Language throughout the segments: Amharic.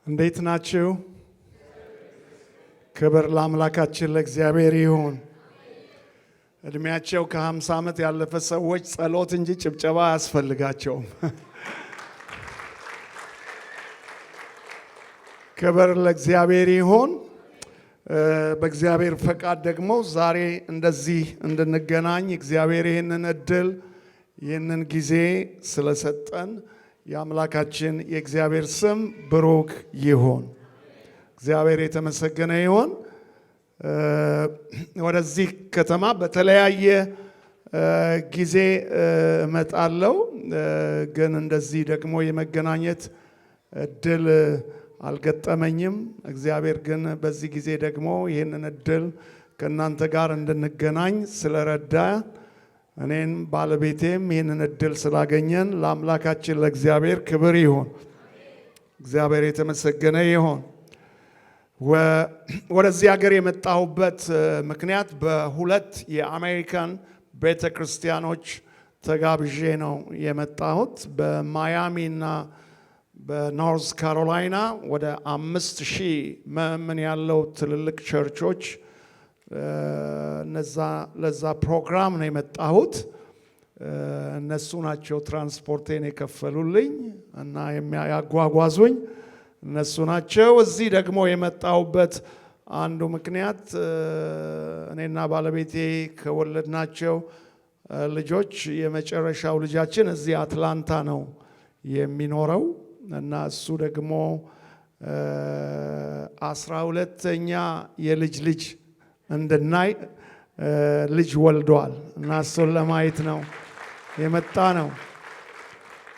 እንዴት ናችሁ? ክብር ለአምላካችን ለእግዚአብሔር ይሁን። እድሜያቸው ከ50 ዓመት ያለፈ ሰዎች ጸሎት እንጂ ጭብጨባ አያስፈልጋቸውም። ክብር ለእግዚአብሔር ይሁን። በእግዚአብሔር ፈቃድ ደግሞ ዛሬ እንደዚህ እንድንገናኝ እግዚአብሔር ይህንን እድል ይህንን ጊዜ ስለሰጠን የአምላካችን የእግዚአብሔር ስም ብሩክ ይሁን። እግዚአብሔር የተመሰገነ ይሁን። ወደዚህ ከተማ በተለያየ ጊዜ እመጣለሁ፣ ግን እንደዚህ ደግሞ የመገናኘት እድል አልገጠመኝም። እግዚአብሔር ግን በዚህ ጊዜ ደግሞ ይህንን እድል ከእናንተ ጋር እንድንገናኝ ስለረዳ እኔን ባለቤቴም ይህንን እድል ስላገኘን ለአምላካችን ለእግዚአብሔር ክብር ይሁን። እግዚአብሔር የተመሰገነ ይሁን። ወደዚህ ሀገር የመጣሁበት ምክንያት በሁለት የአሜሪካን ቤተ ክርስቲያኖች ተጋብዤ ነው የመጣሁት። በማያሚና በኖርዝ ካሮላይና ወደ 5000 ምዕመናን ያለው ትልልቅ ቸርቾች ለዛ ፕሮግራም ነው የመጣሁት። እነሱ ናቸው ትራንስፖርቴን የከፈሉልኝ እና ያጓጓዙኝ እነሱ ናቸው። እዚህ ደግሞ የመጣሁበት አንዱ ምክንያት እኔና ባለቤቴ ከወለድናቸው ልጆች የመጨረሻው ልጃችን እዚህ አትላንታ ነው የሚኖረው እና እሱ ደግሞ 12ኛ የልጅ ልጅ እንድናይ ልጅ ወልዷል እና እሱን ለማየት ነው የመጣ ነው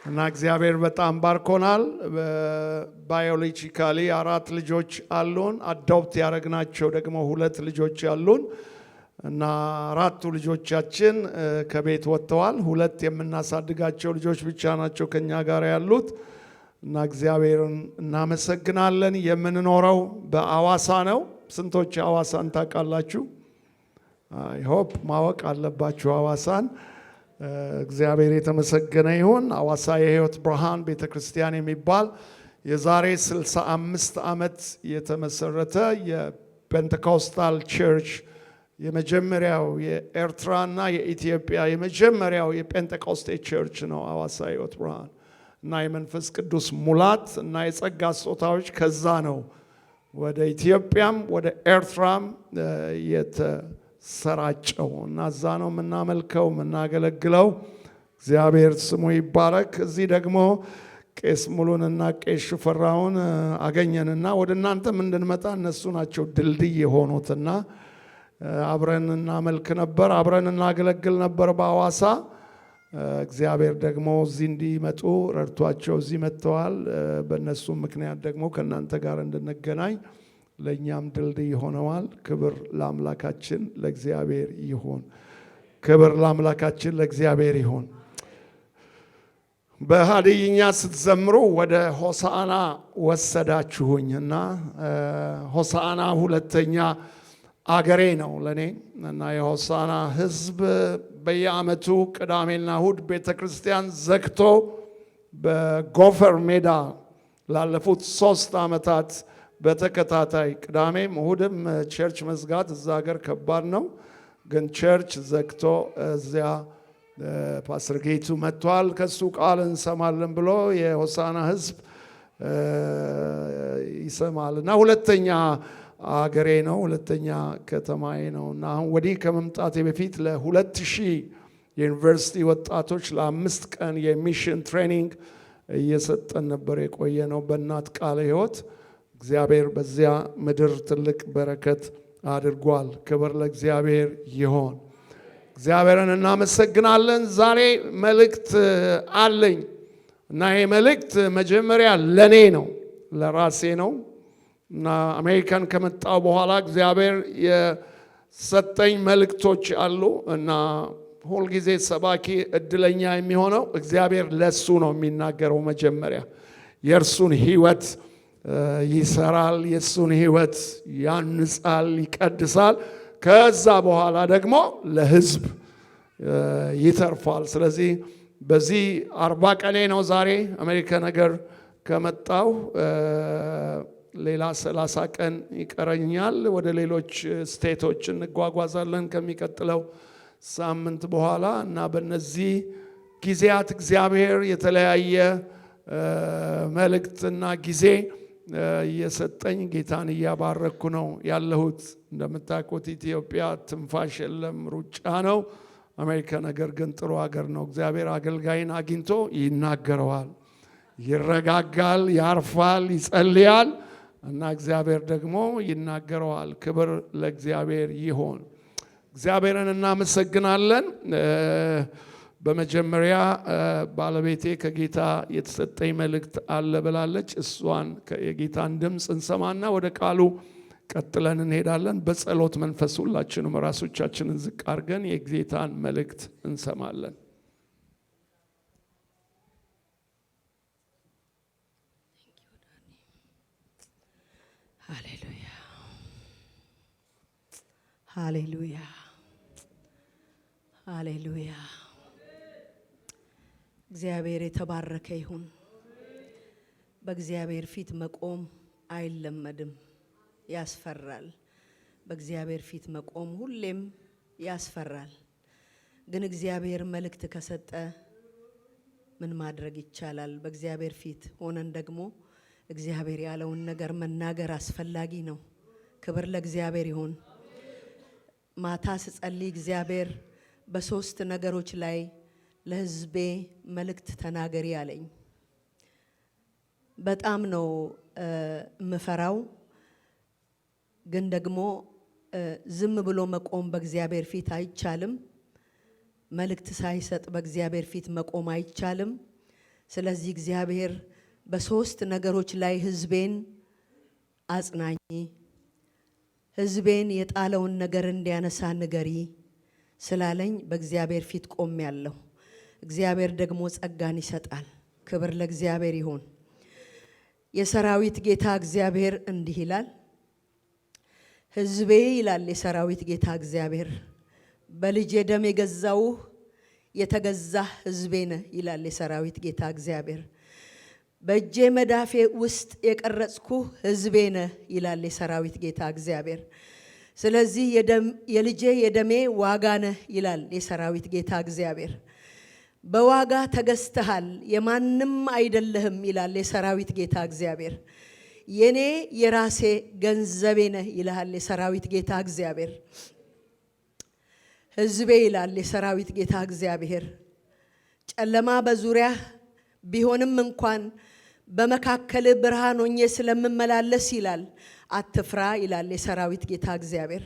እና እግዚአብሔር በጣም ባርኮናል። ባዮሎጂካሊ 4 ልጆች አሉን። አዶፕት ያደረግናቸው ደግሞ 2 ልጆች አሉን እና 4ቱ ልጆቻችን ከቤት ወጥተዋል። 2 የምናሳድጋቸው ልጆች ብቻ ናቸው ከኛ ጋር ያሉት እና እግዚአብሔርን እናመሰግናለን። የምንኖረው በአዋሳ ነው። ስንቶች አዋሳን ታውቃላችሁ? አይ ሆፕ ማወቅ አለባችሁ አዋሳን። እግዚአብሔር የተመሰገነ ይሁን። አዋሳ የሕይወት ብርሃን ቤተክርስቲያን የሚባል የዛሬ 65 ዓመት የተመሰረተ የፔንቴኮስታል ቸርች የመጀመሪያው የኤርትራና የኢትዮጵያ የመጀመሪያው የፔንቴኮስቴ ቸርች ነው አዋሳ የሕይወት ብርሃን እና የመንፈስ ቅዱስ ሙላት እና የጸጋ ስጦታዎች ከዛ ነው ወደ ኢትዮጵያም ወደ ኤርትራም የተሰራጨው እና እዛ ነው የምናመልከው የምናገለግለው። እግዚአብሔር ስሙ ይባረክ። እዚህ ደግሞ ቄስ ሙሉንና ቄስ ሽፈራውን አገኘንና ወደ እናንተም እንድንመጣ እነሱ ናቸው ድልድይ የሆኑትና አብረን እናመልክ ነበር፣ አብረን እናገለግል ነበር በአዋሳ። እግዚአብሔር ደግሞ እዚህ እንዲመጡ ረድቷቸው እዚህ መጥተዋል። በእነሱም ምክንያት ደግሞ ከእናንተ ጋር እንድንገናኝ ለእኛም ድልድይ ሆነዋል። ክብር ለአምላካችን ለእግዚአብሔር ይሁን። ክብር ለአምላካችን ለእግዚአብሔር ይሁን። በሀዲይኛ ስትዘምሩ ወደ ሆሳዕና ወሰዳችሁኝ እና ሆሳዕና ሁለተኛ አገሬ ነው ለኔ እና የሆሳዕና ሕዝብ በየዓመቱ ቅዳሜና እሁድ ቤተ ክርስቲያን ዘግቶ በጎፈር ሜዳ ላለፉት 3 ዓመታት በተከታታይ ቅዳሜም እሁድም ቸርች መዝጋት እዛ ሀገር ከባድ ነው፣ ግን ቸርች ዘግቶ እዚያ ፓስተር ጌቱ መጥቷል። ከሱ ቃል እንሰማለን ብሎ የሆሳዕና ሕዝብ ይሰማል እና ሁለተኛ አገሬ ነው፣ ሁለተኛ ከተማዬ ነው እና አሁን ወዲህ ከመምጣቴ በፊት ለ2000 የዩኒቨርሲቲ ወጣቶች ለ5 ቀን የሚሽን ትሬኒንግ እየሰጠን ነበር የቆየ ነው በእናት ቃለ ሕይወት። እግዚአብሔር በዚያ ምድር ትልቅ በረከት አድርጓል። ክብር ለእግዚአብሔር ይሆን። እግዚአብሔርን እናመሰግናለን። ዛሬ መልእክት አለኝ እና ይህ መልእክት መጀመሪያ ለኔ ነው፣ ለራሴ ነው እና አሜሪካን ከመጣው በኋላ እግዚአብሔር የሰጠኝ መልእክቶች አሉ እና ሁልጊዜ ሰባኪ እድለኛ የሚሆነው እግዚአብሔር ለሱ ነው የሚናገረው። መጀመሪያ የእርሱን ሕይወት ይሰራል፣ የእሱን ሕይወት ያንጻል፣ ይቀድሳል። ከዛ በኋላ ደግሞ ለሕዝብ ይተርፋል። ስለዚህ በዚህ 40 ቀኔ ነው ዛሬ አሜሪካ ነገር ከመጣው ሌላ 30 ቀን ይቀረኛል። ወደ ሌሎች ስቴቶች እንጓጓዛለን ከሚቀጥለው ሳምንት በኋላ እና በእነዚህ ጊዜያት እግዚአብሔር የተለያየ መልእክትና ጊዜ እየሰጠኝ ጌታን እያባረኩ ነው ያለሁት። እንደምታውቁት ኢትዮጵያ ትንፋሽ የለም፣ ሩጫ ነው። አሜሪካ ነገር ግን ጥሩ ሀገር ነው። እግዚአብሔር አገልጋይን አግኝቶ ይናገረዋል፣ ይረጋጋል፣ ያርፋል፣ ይጸልያል እና እግዚአብሔር ደግሞ ይናገረዋል። ክብር ለእግዚአብሔር ይሁን። እግዚአብሔርን እናመሰግናለን። በመጀመሪያ ባለቤቴ ከጌታ የተሰጠኝ መልእክት አለ ብላለች። እሷን የጌታን ድምፅ እንሰማና ወደ ቃሉ ቀጥለን እንሄዳለን። በጸሎት መንፈስ ሁላችንም ራሶቻችንን ዝቅ አድርገን የጌታን መልእክት እንሰማለን። ሃሌሉያ ሃሌሉያ ሃሌሉያ። እግዚአብሔር የተባረከ ይሁን። በእግዚአብሔር ፊት መቆም አይለመድም፣ ያስፈራል። በእግዚአብሔር ፊት መቆም ሁሌም ያስፈራል። ግን እግዚአብሔር መልእክት ከሰጠ ምን ማድረግ ይቻላል? በእግዚአብሔር ፊት ሆነን ደግሞ እግዚአብሔር ያለውን ነገር መናገር አስፈላጊ ነው። ክብር ለእግዚአብሔር ይሁን። ማታ ስጸልይ እግዚአብሔር በሶስት ነገሮች ላይ ለሕዝቤ መልእክት ተናገሪ አለኝ። በጣም ነው ምፈራው፣ ግን ደግሞ ዝም ብሎ መቆም በእግዚአብሔር ፊት አይቻልም። መልእክት ሳይሰጥ በእግዚአብሔር ፊት መቆም አይቻልም። ስለዚህ እግዚአብሔር በሶስት ነገሮች ላይ ሕዝቤን አጽናኝ፣ ሕዝቤን የጣለውን ነገር እንዲያነሳ ንገሪ ስላለኝ በእግዚአብሔር ፊት ቆሜያለሁ። እግዚአብሔር ደግሞ ጸጋን ይሰጣል። ክብር ለእግዚአብሔር ይሁን። የሰራዊት ጌታ እግዚአብሔር እንዲህ ይላል፣ ሕዝቤ ይላል የሰራዊት ጌታ እግዚአብሔር፣ በልጄ ደም የገዛውህ የተገዛህ ሕዝቤ ነህ ይላል የሰራዊት ጌታ እግዚአብሔር። በእጄ መዳፌ ውስጥ የቀረጽኩህ ሕዝቤ ነህ ይላል የሰራዊት ጌታ እግዚአብሔር። ስለዚህ የልጄ የደሜ ዋጋ ነህ ይላል የሰራዊት ጌታ እግዚአብሔር። በዋጋ ተገዝተሃል፣ የማንም አይደለህም ይላል የሰራዊት ጌታ እግዚአብሔር። የኔ የራሴ ገንዘቤ ነህ ይላል የሰራዊት ጌታ እግዚአብሔር። ሕዝቤ ይላል የሰራዊት ጌታ እግዚአብሔር፣ ጨለማ በዙሪያ ቢሆንም እንኳን በመካከል ብርሃን ሆኜ ስለምመላለስ ይላል አትፍራ ይላል የሰራዊት ጌታ እግዚአብሔር።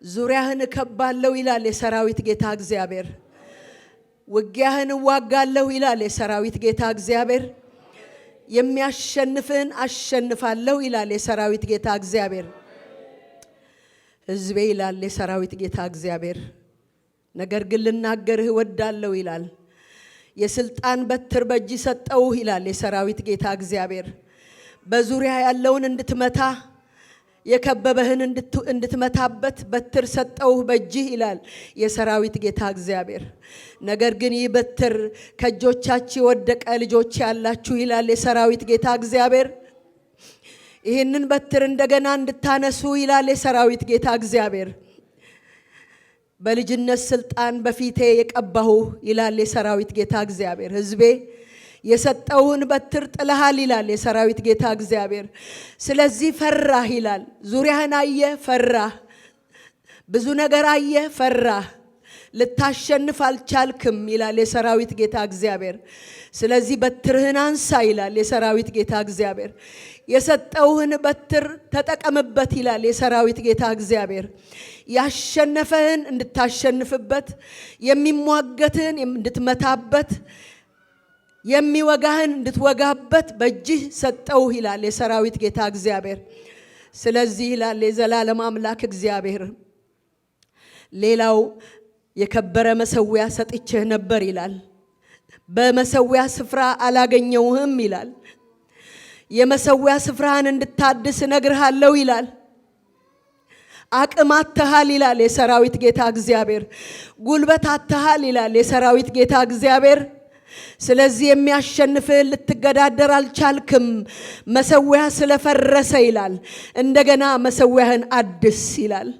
ዙሪያህን እከባለሁ ይላል የሰራዊት ጌታ እግዚአብሔር። ውጊያህን እዋጋለሁ ይላል የሰራዊት ጌታ እግዚአብሔር። የሚያሸንፍህን አሸንፋለሁ ይላል የሰራዊት ጌታ እግዚአብሔር። ሕዝቤ ይላል የሰራዊት ጌታ እግዚአብሔር፣ ነገር ግን ልናገርህ እወዳለሁ ይላል። የስልጣን በትር በእጅ ሰጠውህ ይላል የሰራዊት ጌታ እግዚአብሔር። በዙሪያ ያለውን እንድትመታ የከበበህን እንድትመታበት በትር ሰጠውህ በእጅህ ይላል የሰራዊት ጌታ እግዚአብሔር። ነገር ግን ይህ በትር ከእጆቻችሁ ወደቀ ልጆች ያላችሁ ይላል የሰራዊት ጌታ እግዚአብሔር። ይህንን በትር እንደገና እንድታነሱ ይላል የሰራዊት ጌታ እግዚአብሔር። በልጅነት ስልጣን በፊቴ የቀባሁ ይላል የሰራዊት ጌታ እግዚአብሔር። ሕዝቤ የሰጠውን በትር ጥለሃል ይላል የሰራዊት ጌታ እግዚአብሔር። ስለዚህ ፈራህ ይላል። ዙሪያህን አየህ፣ ፈራህ። ብዙ ነገር አየህ፣ ፈራህ። ልታሸንፍ አልቻልክም ይላል የሰራዊት ጌታ እግዚአብሔር። ስለዚህ በትርህን አንሳ ይላል የሰራዊት ጌታ እግዚአብሔር። የሰጠውህን በትር ተጠቀምበት ይላል የሰራዊት ጌታ እግዚአብሔር። ያሸነፈህን እንድታሸንፍበት፣ የሚሟገትህን እንድትመታበት፣ የሚወጋህን እንድትወጋበት በእጅህ ሰጠውህ ይላል የሰራዊት ጌታ እግዚአብሔር። ስለዚህ ይላል የዘላለም አምላክ እግዚአብሔር፣ ሌላው የከበረ መሰዊያ ሰጥቼህ ነበር ይላል። በመሰዊያ ስፍራ አላገኘውህም ይላል። የመሰዊያ ስፍራህን እንድታድስ እነግርሃለሁ ይላል። አቅም አጥተሃል ይላል የሰራዊት ጌታ እግዚአብሔር። ጉልበት አጥተሃል ይላል የሰራዊት ጌታ እግዚአብሔር። ስለዚህ የሚያሸንፍህ ልትገዳደር አልቻልክም፣ መሰዊያ ስለፈረሰ ይላል። እንደገና መሰዊያህን አድስ ይላል።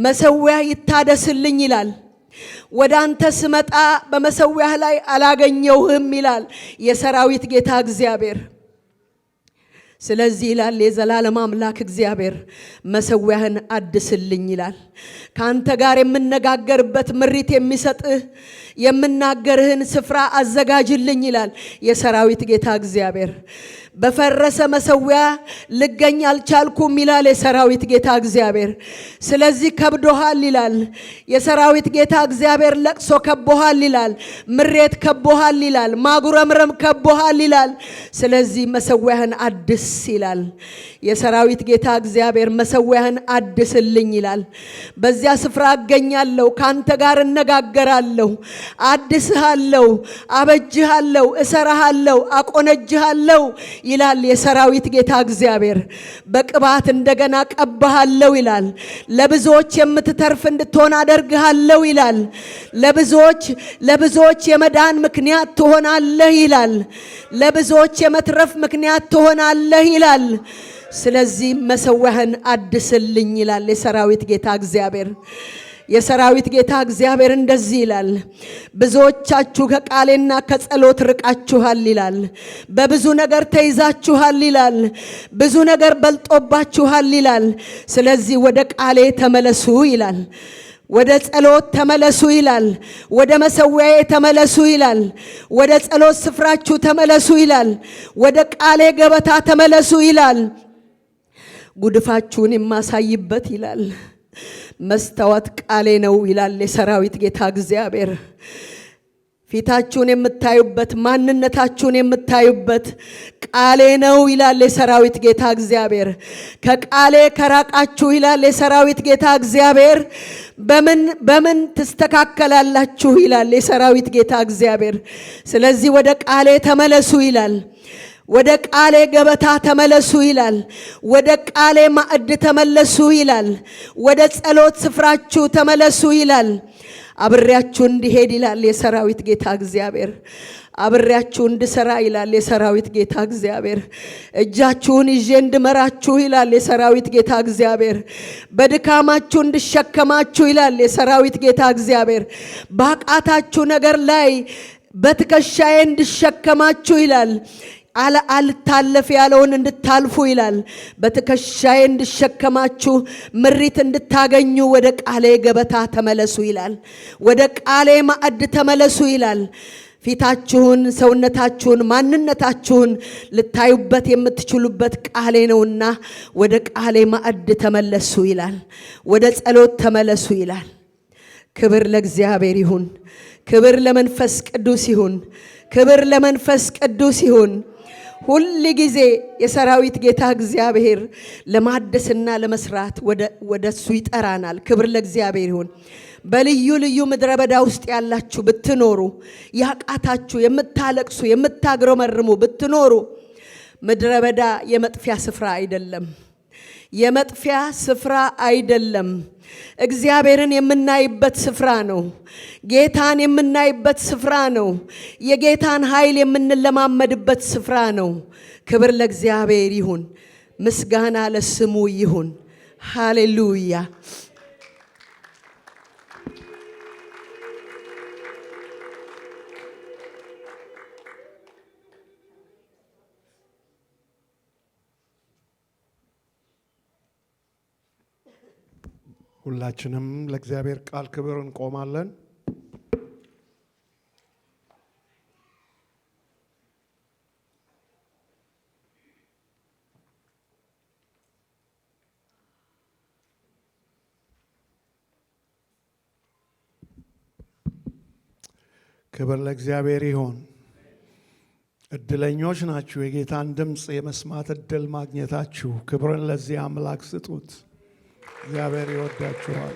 መሰዊያ ይታደስልኝ ይላል። ወደ አንተ ስመጣ በመሰዊያህ ላይ አላገኘውህም ይላል የሰራዊት ጌታ እግዚአብሔር። ስለዚህ ይላል የዘላለም አምላክ እግዚአብሔር መሰዊያህን አድስልኝ ይላል። ካንተ ጋር የምነጋገርበት ምሪት የሚሰጥህ የምናገርህን ስፍራ አዘጋጅልኝ ይላል የሰራዊት ጌታ እግዚአብሔር። በፈረሰ መሰዊያ ልገኝ አልቻልኩም ይላል የሰራዊት ጌታ እግዚአብሔር። ስለዚህ ከብዶሃል ይላል የሰራዊት ጌታ እግዚአብሔር። ለቅሶ ከቦሃል ይላል፣ ምሬት ከቦሃል ይላል፣ ማጉረምረም ከቦሃል ይላል። ስለዚህ መሰዊያህን አድስ ይላል የሰራዊት ጌታ እግዚአብሔር። መሰዊያህን አድስልኝ ይላል። በዚያ ስፍራ አገኛለሁ፣ ካንተ ጋር እነጋገራለሁ፣ አድስሃለሁ፣ አበጅሃለሁ፣ እሰራሃለሁ፣ አቆነጅሃለሁ ይላል የሰራዊት ጌታ እግዚአብሔር። በቅባት እንደገና ቀባሃለሁ ይላል። ለብዙዎች የምትተርፍ እንድትሆን አደርግሃለሁ ይላል። ለብዙዎች የመዳን ምክንያት ትሆናለህ ይላል። ለብዙዎች የመትረፍ ምክንያት ትሆናለህ ይላል። ስለዚህ መሰዊያህን አድስልኝ ይላል የሰራዊት ጌታ እግዚአብሔር። የሰራዊት ጌታ እግዚአብሔር እንደዚህ ይላል፣ ብዙዎቻችሁ ከቃሌና ከጸሎት ርቃችኋል ይላል። በብዙ ነገር ተይዛችኋል ይላል። ብዙ ነገር በልጦባችኋል ይላል። ስለዚህ ወደ ቃሌ ተመለሱ ይላል። ወደ ጸሎት ተመለሱ ይላል። ወደ መሰዊያዬ ተመለሱ ይላል። ወደ ጸሎት ስፍራችሁ ተመለሱ ይላል። ወደ ቃሌ ገበታ ተመለሱ ይላል። ጉድፋችሁን የማሳይበት ይላል መስታወት ቃሌ ነው ይላል የሰራዊት ጌታ እግዚአብሔር። ፊታችሁን የምታዩበት፣ ማንነታችሁን የምታዩበት ቃሌ ነው ይላል የሰራዊት ጌታ እግዚአብሔር። ከቃሌ ከራቃችሁ ይላል የሰራዊት ጌታ እግዚአብሔር በምን ትስተካከላላችሁ ይላል የሰራዊት ጌታ እግዚአብሔር። ስለዚህ ወደ ቃሌ ተመለሱ ይላል። ወደ ቃሌ ገበታ ተመለሱ ይላል። ወደ ቃሌ ማዕድ ተመለሱ ይላል። ወደ ጸሎት ስፍራችሁ ተመለሱ ይላል። አብሬያችሁ እንዲሄድ ይላል የሰራዊት ጌታ እግዚአብሔር። አብሬያችሁ እንድሰራ ይላል የሰራዊት ጌታ እግዚአብሔር። እጃችሁን ይዤ እንድመራችሁ ይላል የሰራዊት ጌታ እግዚአብሔር። በድካማችሁ እንድሸከማችሁ ይላል የሰራዊት ጌታ እግዚአብሔር። ባቃታችሁ ነገር ላይ በትከሻዬ እንድሸከማችሁ ይላል። አልታለፍ ያለውን እንድታልፉ ይላል። በትከሻዬ እንድሸከማችሁ ምሪት እንድታገኙ ወደ ቃሌ ገበታ ተመለሱ ይላል። ወደ ቃሌ ማዕድ ተመለሱ ይላል። ፊታችሁን፣ ሰውነታችሁን፣ ማንነታችሁን ልታዩበት የምትችሉበት ቃሌ ነውና ወደ ቃሌ ማዕድ ተመለሱ ይላል። ወደ ጸሎት ተመለሱ ይላል። ክብር ለእግዚአብሔር ይሁን። ክብር ለመንፈስ ቅዱስ ይሁን። ክብር ለመንፈስ ቅዱስ ይሁን። ሁል ጊዜ የሰራዊት ጌታ እግዚአብሔር ለማደስና ለመስራት ወደሱ ይጠራናል። ክብር ለእግዚአብሔር ይሁን። በልዩ ልዩ ምድረ በዳ ውስጥ ያላችሁ ብትኖሩ፣ ያቃታችሁ፣ የምታለቅሱ፣ የምታግረመርሙ ብትኖሩ፣ ምድረ በዳ የመጥፊያ ስፍራ አይደለም። የመጥፊያ ስፍራ አይደለም። እግዚአብሔርን የምናይበት ስፍራ ነው። ጌታን የምናይበት ስፍራ ነው። የጌታን ኃይል የምንለማመድበት ስፍራ ነው። ክብር ለእግዚአብሔር ይሁን። ምስጋና ለስሙ ይሁን። ሃሌሉያ። ሁላችንም ለእግዚአብሔር ቃል ክብር እንቆማለን። ክብር ለእግዚአብሔር ይሁን። እድለኞች ናችሁ የጌታን ድምፅ የመስማት እድል ማግኘታችሁ። ክብርን ለዚህ አምላክ ስጡት። እግዚአብሔር ይወዳችኋል።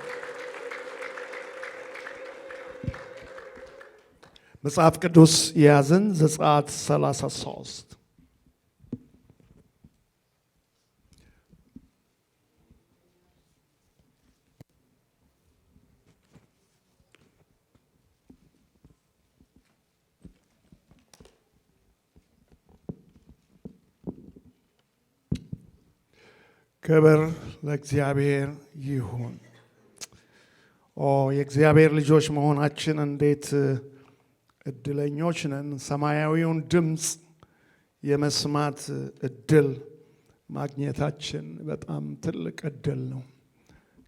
መጽሐፍ ቅዱስ የያዝን ዘጸአት 33 ቁጥር ክብር ለእግዚአብሔር ይሁን። የእግዚአብሔር ልጆች መሆናችን እንዴት እድለኞች ነን! ሰማያዊውን ድምፅ የመስማት እድል ማግኘታችን በጣም ትልቅ እድል ነው።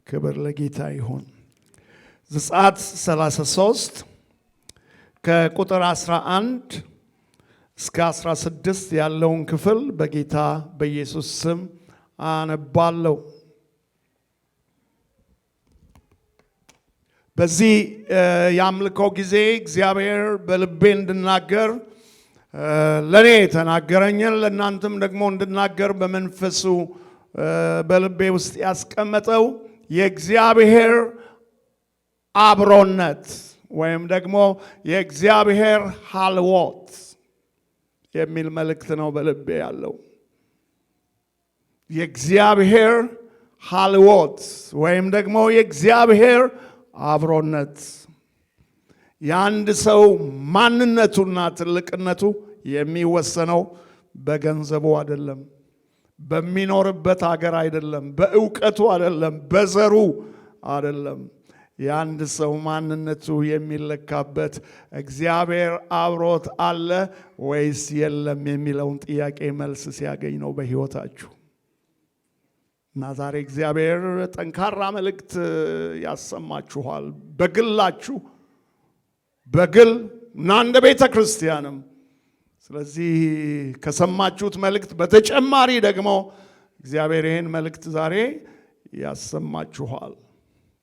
ክብር ለጌታ ይሁን። ዘጸአት 33 ከቁጥር 11 እስከ 16 ያለውን ክፍል በጌታ በኢየሱስ ስም አነባለሁ። በዚህ የአምልኮ ጊዜ እግዚአብሔር በልቤ እንድናገር ለኔ ተናገረኝን ለእናንተም ደግሞ እንድናገር በመንፈሱ በልቤ ውስጥ ያስቀመጠው የእግዚአብሔር አብሮነት ወይም ደግሞ የእግዚአብሔር ሀልዎት የሚል መልእክት ነው በልቤ ያለው። የእግዚአብሔር ሀልዎት ወይም ደግሞ የእግዚአብሔር አብሮነት የአንድ ሰው ማንነቱና ትልቅነቱ የሚወሰነው በገንዘቡ አይደለም፣ በሚኖርበት ሀገር አይደለም፣ በእውቀቱ አይደለም፣ በዘሩ አይደለም። የአንድ ሰው ማንነቱ የሚለካበት እግዚአብሔር አብሮት አለ ወይስ የለም የሚለውን ጥያቄ መልስ ሲያገኝ ነው በሕይወታችሁ። እና ዛሬ እግዚአብሔር ጠንካራ መልእክት ያሰማችኋል። በግላችሁ በግል እና እንደ ቤተ ክርስቲያንም። ስለዚህ ከሰማችሁት መልእክት በተጨማሪ ደግሞ እግዚአብሔር ይህን መልእክት ዛሬ ያሰማችኋል።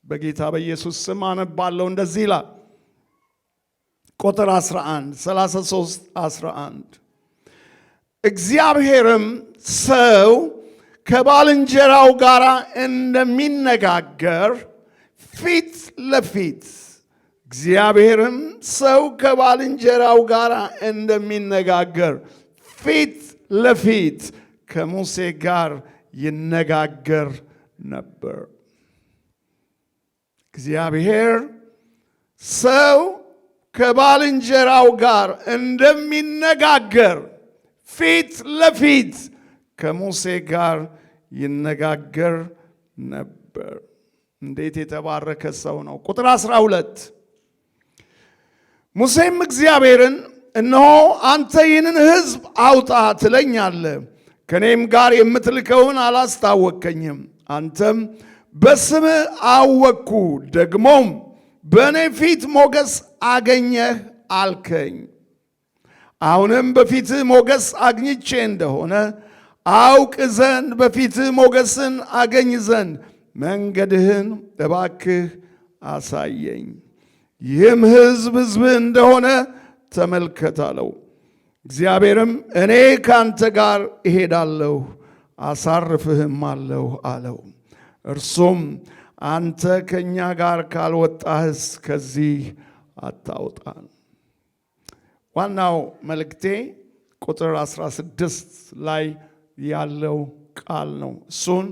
በጌታ በኢየሱስ ስም አነባለሁ። እንደዚህ ይላል ቁጥር 11 33 11 እግዚአብሔርም ሰው ከባልንጀራው ጋር እንደሚነጋገር ፊት ለፊት እግዚአብሔርም ሰው ከባልንጀራው ጋር እንደሚነጋገር ፊት ለፊት ከሙሴ ጋር ይነጋገር ነበር። እግዚአብሔር ሰው ከባልንጀራው ጋር እንደሚነጋገር ፊት ለፊት ከሙሴ ጋር ይነጋገር ነበር። እንዴት የተባረከ ሰው ነው! ቁጥር 12 ሙሴም እግዚአብሔርን እነሆ አንተ ይህንን ሕዝብ አውጣ ትለኛለህ፣ ከእኔም ጋር የምትልከውን አላስታወከኝም። አንተም በስምህ አወቅኩ፣ ደግሞም በእኔ ፊት ሞገስ አገኘህ አልከኝ። አሁንም በፊትህ ሞገስ አግኝቼ እንደሆነ አውቅ ዘንድ በፊትህ ሞገስን አገኝ ዘንድ መንገድህን እባክህ አሳየኝ። ይህም ሕዝብ ሕዝብህ እንደሆነ ተመልከት አለው። እግዚአብሔርም እኔ ካንተ ጋር እሄዳለሁ አሳርፍህም አለው። እርሱም አንተ ከእኛ ጋር ካልወጣህስ ከዚህ አታውጣን። ዋናው መልእክቴ ቁጥር 16 ላይ ያለው ቃል ነው። እሱን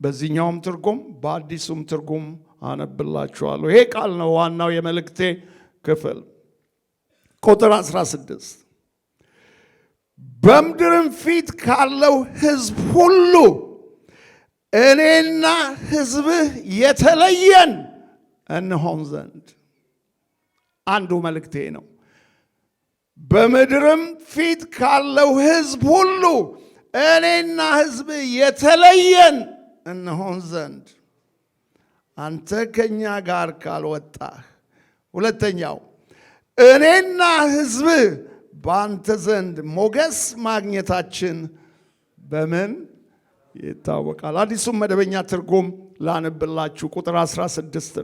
በዚህኛውም ትርጉም በአዲሱም ትርጉም አነብላችኋለሁ። ይሄ ቃል ነው ዋናው የመልእክቴ ክፍል። ቁጥር 16 በምድርም ፊት ካለው ሕዝብ ሁሉ እኔና ሕዝብህ የተለየን እንሆን ዘንድ። አንዱ መልእክቴ ነው። በምድርም ፊት ካለው ሕዝብ ሁሉ እኔና ሕዝብህ የተለየን እንሆን ዘንድ አንተ ከእኛ ጋር ካልወጣህ። ሁለተኛው እኔና ሕዝብህ በአንተ ዘንድ ሞገስ ማግኘታችን በምን ይታወቃል? አዲሱም መደበኛ ትርጉም ላንብላችሁ ቁጥር 16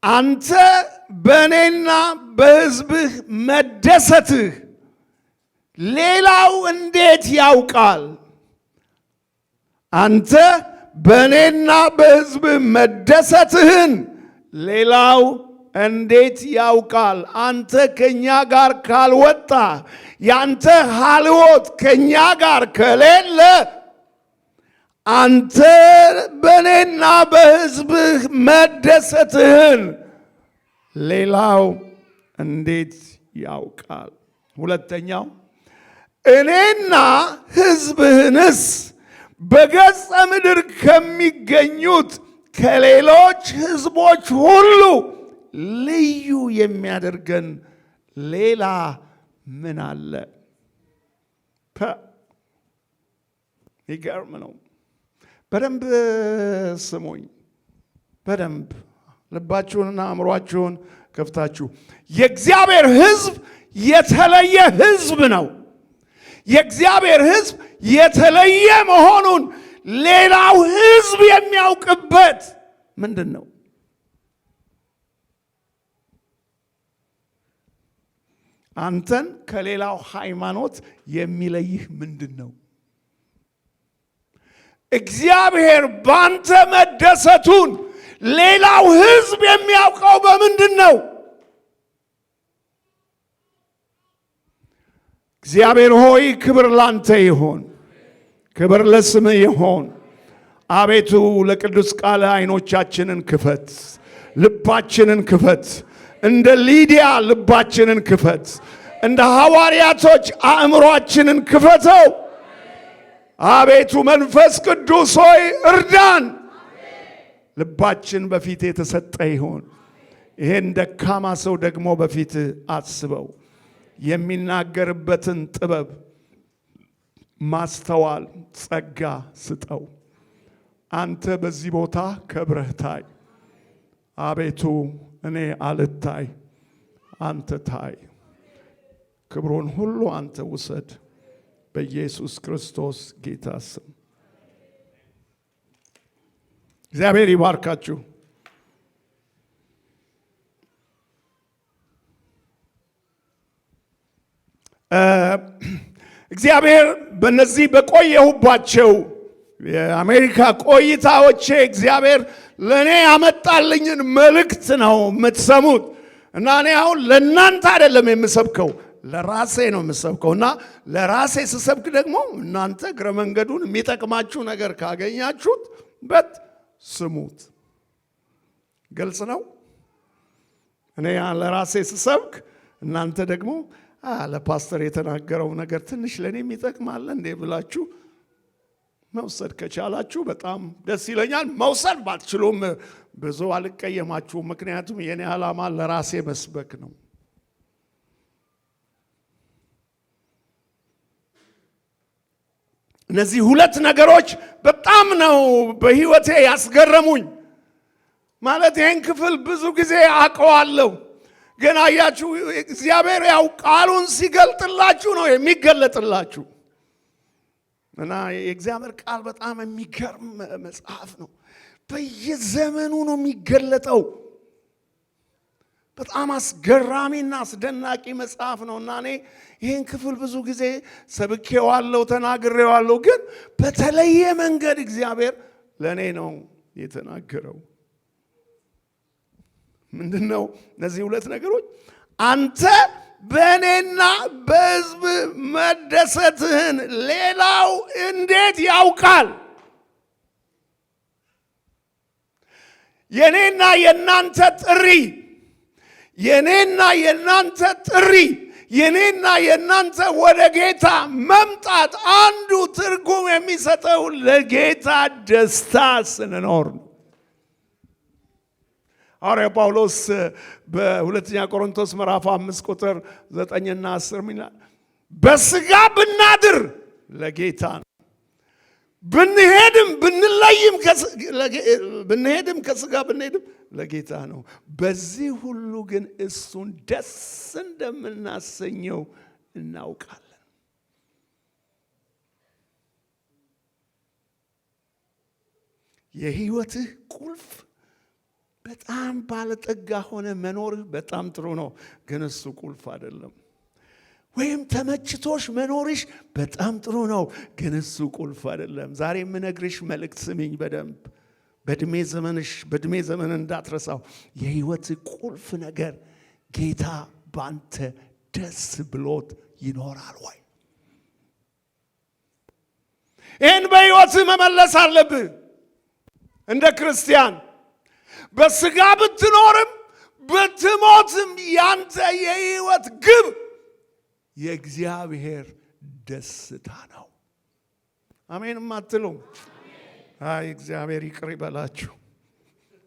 አንተ በእኔና በሕዝብህ መደሰትህ ሌላው እንዴት ያውቃል? አንተ በእኔና በሕዝብህ መደሰትህን ሌላው እንዴት ያውቃል? አንተ ከኛ ጋር ካልወጣ፣ ያንተ ሀልዎት ከኛ ጋር ከሌለ አንተ በእኔና በሕዝብህ መደሰትህን ሌላው እንዴት ያውቃል? ሁለተኛው እኔና ሕዝብህንስ በገጸ ምድር ከሚገኙት ከሌሎች ሕዝቦች ሁሉ ልዩ የሚያደርገን ሌላ ምን አለ? ይገርም ነው። በደንብ ስሙኝ። በደንብ ልባችሁንና አእምሯችሁን ከፍታችሁ። የእግዚአብሔር ሕዝብ የተለየ ሕዝብ ነው። የእግዚአብሔር ሕዝብ የተለየ መሆኑን ሌላው ሕዝብ የሚያውቅበት ምንድን ነው? አንተን ከሌላው ሃይማኖት የሚለይህ ምንድን ነው? እግዚአብሔር ባንተ መደሰቱን ሌላው ሕዝብ የሚያውቀው በምንድን ነው? እግዚአብሔር ሆይ ክብር ላንተ ይሆን፣ ክብር ለስምህ ይሆን። አቤቱ ለቅዱስ ቃል ዓይኖቻችንን ክፈት፣ ልባችንን ክፈት። እንደ ሊዲያ ልባችንን ክፈት፣ እንደ ሐዋርያቶች አእምሮአችንን ክፈተው። አቤቱ መንፈስ ቅዱስ ሆይ እርዳን። ልባችን በፊት የተሰጠ ይሆን። ይሄን ደካማ ሰው ደግሞ በፊት አስበው። የሚናገርበትን ጥበብ፣ ማስተዋል፣ ጸጋ ስጠው። አንተ በዚህ ቦታ ከብረህ ታይ። አቤቱ እኔ አልታይ፣ አንተ ታይ። ክብሩን ሁሉ አንተ ውሰድ። በኢየሱስ ክርስቶስ ጌታ ስም እግዚአብሔር ይባርካችሁ። እግዚአብሔር በነዚህ በቆየሁባቸው የአሜሪካ ቆይታዎቼ እግዚአብሔር ለእኔ ያመጣልኝን መልእክት ነው የምትሰሙት። እና እኔ አሁን ለእናንተ አይደለም የምሰብከው፣ ለራሴ ነው የምሰብከው። እና ለራሴ ስሰብክ ደግሞ እናንተ እግረ መንገዱን የሚጠቅማችሁ ነገር ካገኛችሁት በት ስሙት። ግልጽ ነው። እኔ ለራሴ ስሰብክ እናንተ ደግሞ ለፓስተር የተናገረው ነገር ትንሽ ለእኔም ይጠቅማል እንዴ ብላችሁ መውሰድ ከቻላችሁ በጣም ደስ ይለኛል። መውሰድ ባትችሉም ብዙ አልቀየማችሁም። ምክንያቱም የኔ ዓላማ ለራሴ መስበክ ነው። እነዚህ ሁለት ነገሮች በጣም ነው በህይወቴ ያስገረሙኝ። ማለት ይህን ክፍል ብዙ ጊዜ አውቀዋለሁ፣ ግን አያችሁ እግዚአብሔር ያው ቃሉን ሲገልጥላችሁ ነው የሚገለጥላችሁ። እና የእግዚአብሔር ቃል በጣም የሚገርም መጽሐፍ ነው። በየዘመኑ ነው የሚገለጠው። በጣም አስገራሚና አስደናቂ መጽሐፍ ነው። እና እኔ ይህን ክፍል ብዙ ጊዜ ሰብኬዋለሁ፣ ተናግሬዋለሁ፣ ግን በተለየ መንገድ እግዚአብሔር ለእኔ ነው የተናገረው። ምንድን ነው እነዚህ ሁለት ነገሮች? አንተ በእኔና በሕዝብ መደሰትህን ሌላው እንዴት ያውቃል? የኔና የናንተ ጥሪ የኔና የናንተ ወደ ጌታ መምጣት አንዱ ትርጉም የሚሰጠው ለጌታ ደስታ ስንኖር ነው። ሐዋርያ ጳውሎስ በሁለተኛ ቆሮንቶስ ምዕራፍ 5 ቁጥር 9 እና 10 ይላል፣ በሥጋ ብናድር ለጌታ ነው፣ ብንሄድም ከሥጋ ብንሄድም ለጌታ ነው። በዚህ ሁሉ ግን እሱን ደስ እንደምናሰኘው እናውቃለን። የሕይወትህ ቁልፍ በጣም ባለጠጋ ሆነ መኖርህ በጣም ጥሩ ነው፣ ግን እሱ ቁልፍ አይደለም። ወይም ተመችቶሽ መኖርሽ በጣም ጥሩ ነው፣ ግን እሱ ቁልፍ አይደለም። ዛሬ የምነግርሽ መልእክት ስሚኝ በደንብ በእድሜ ዘመን እንዳትረሳው። የሕይወት ቁልፍ ነገር ጌታ ባንተ ደስ ብሎት ይኖራል ወይ? ይህን በሕይወት መመለስ አለብህ እንደ ክርስቲያን። በሥጋ ብትኖርም ብትሞትም ያንተ የሕይወት ግብ የእግዚአብሔር ደስታ ነው። አሜንም አትሉም? አይ እግዚአብሔር ይቅር ይበላችሁ።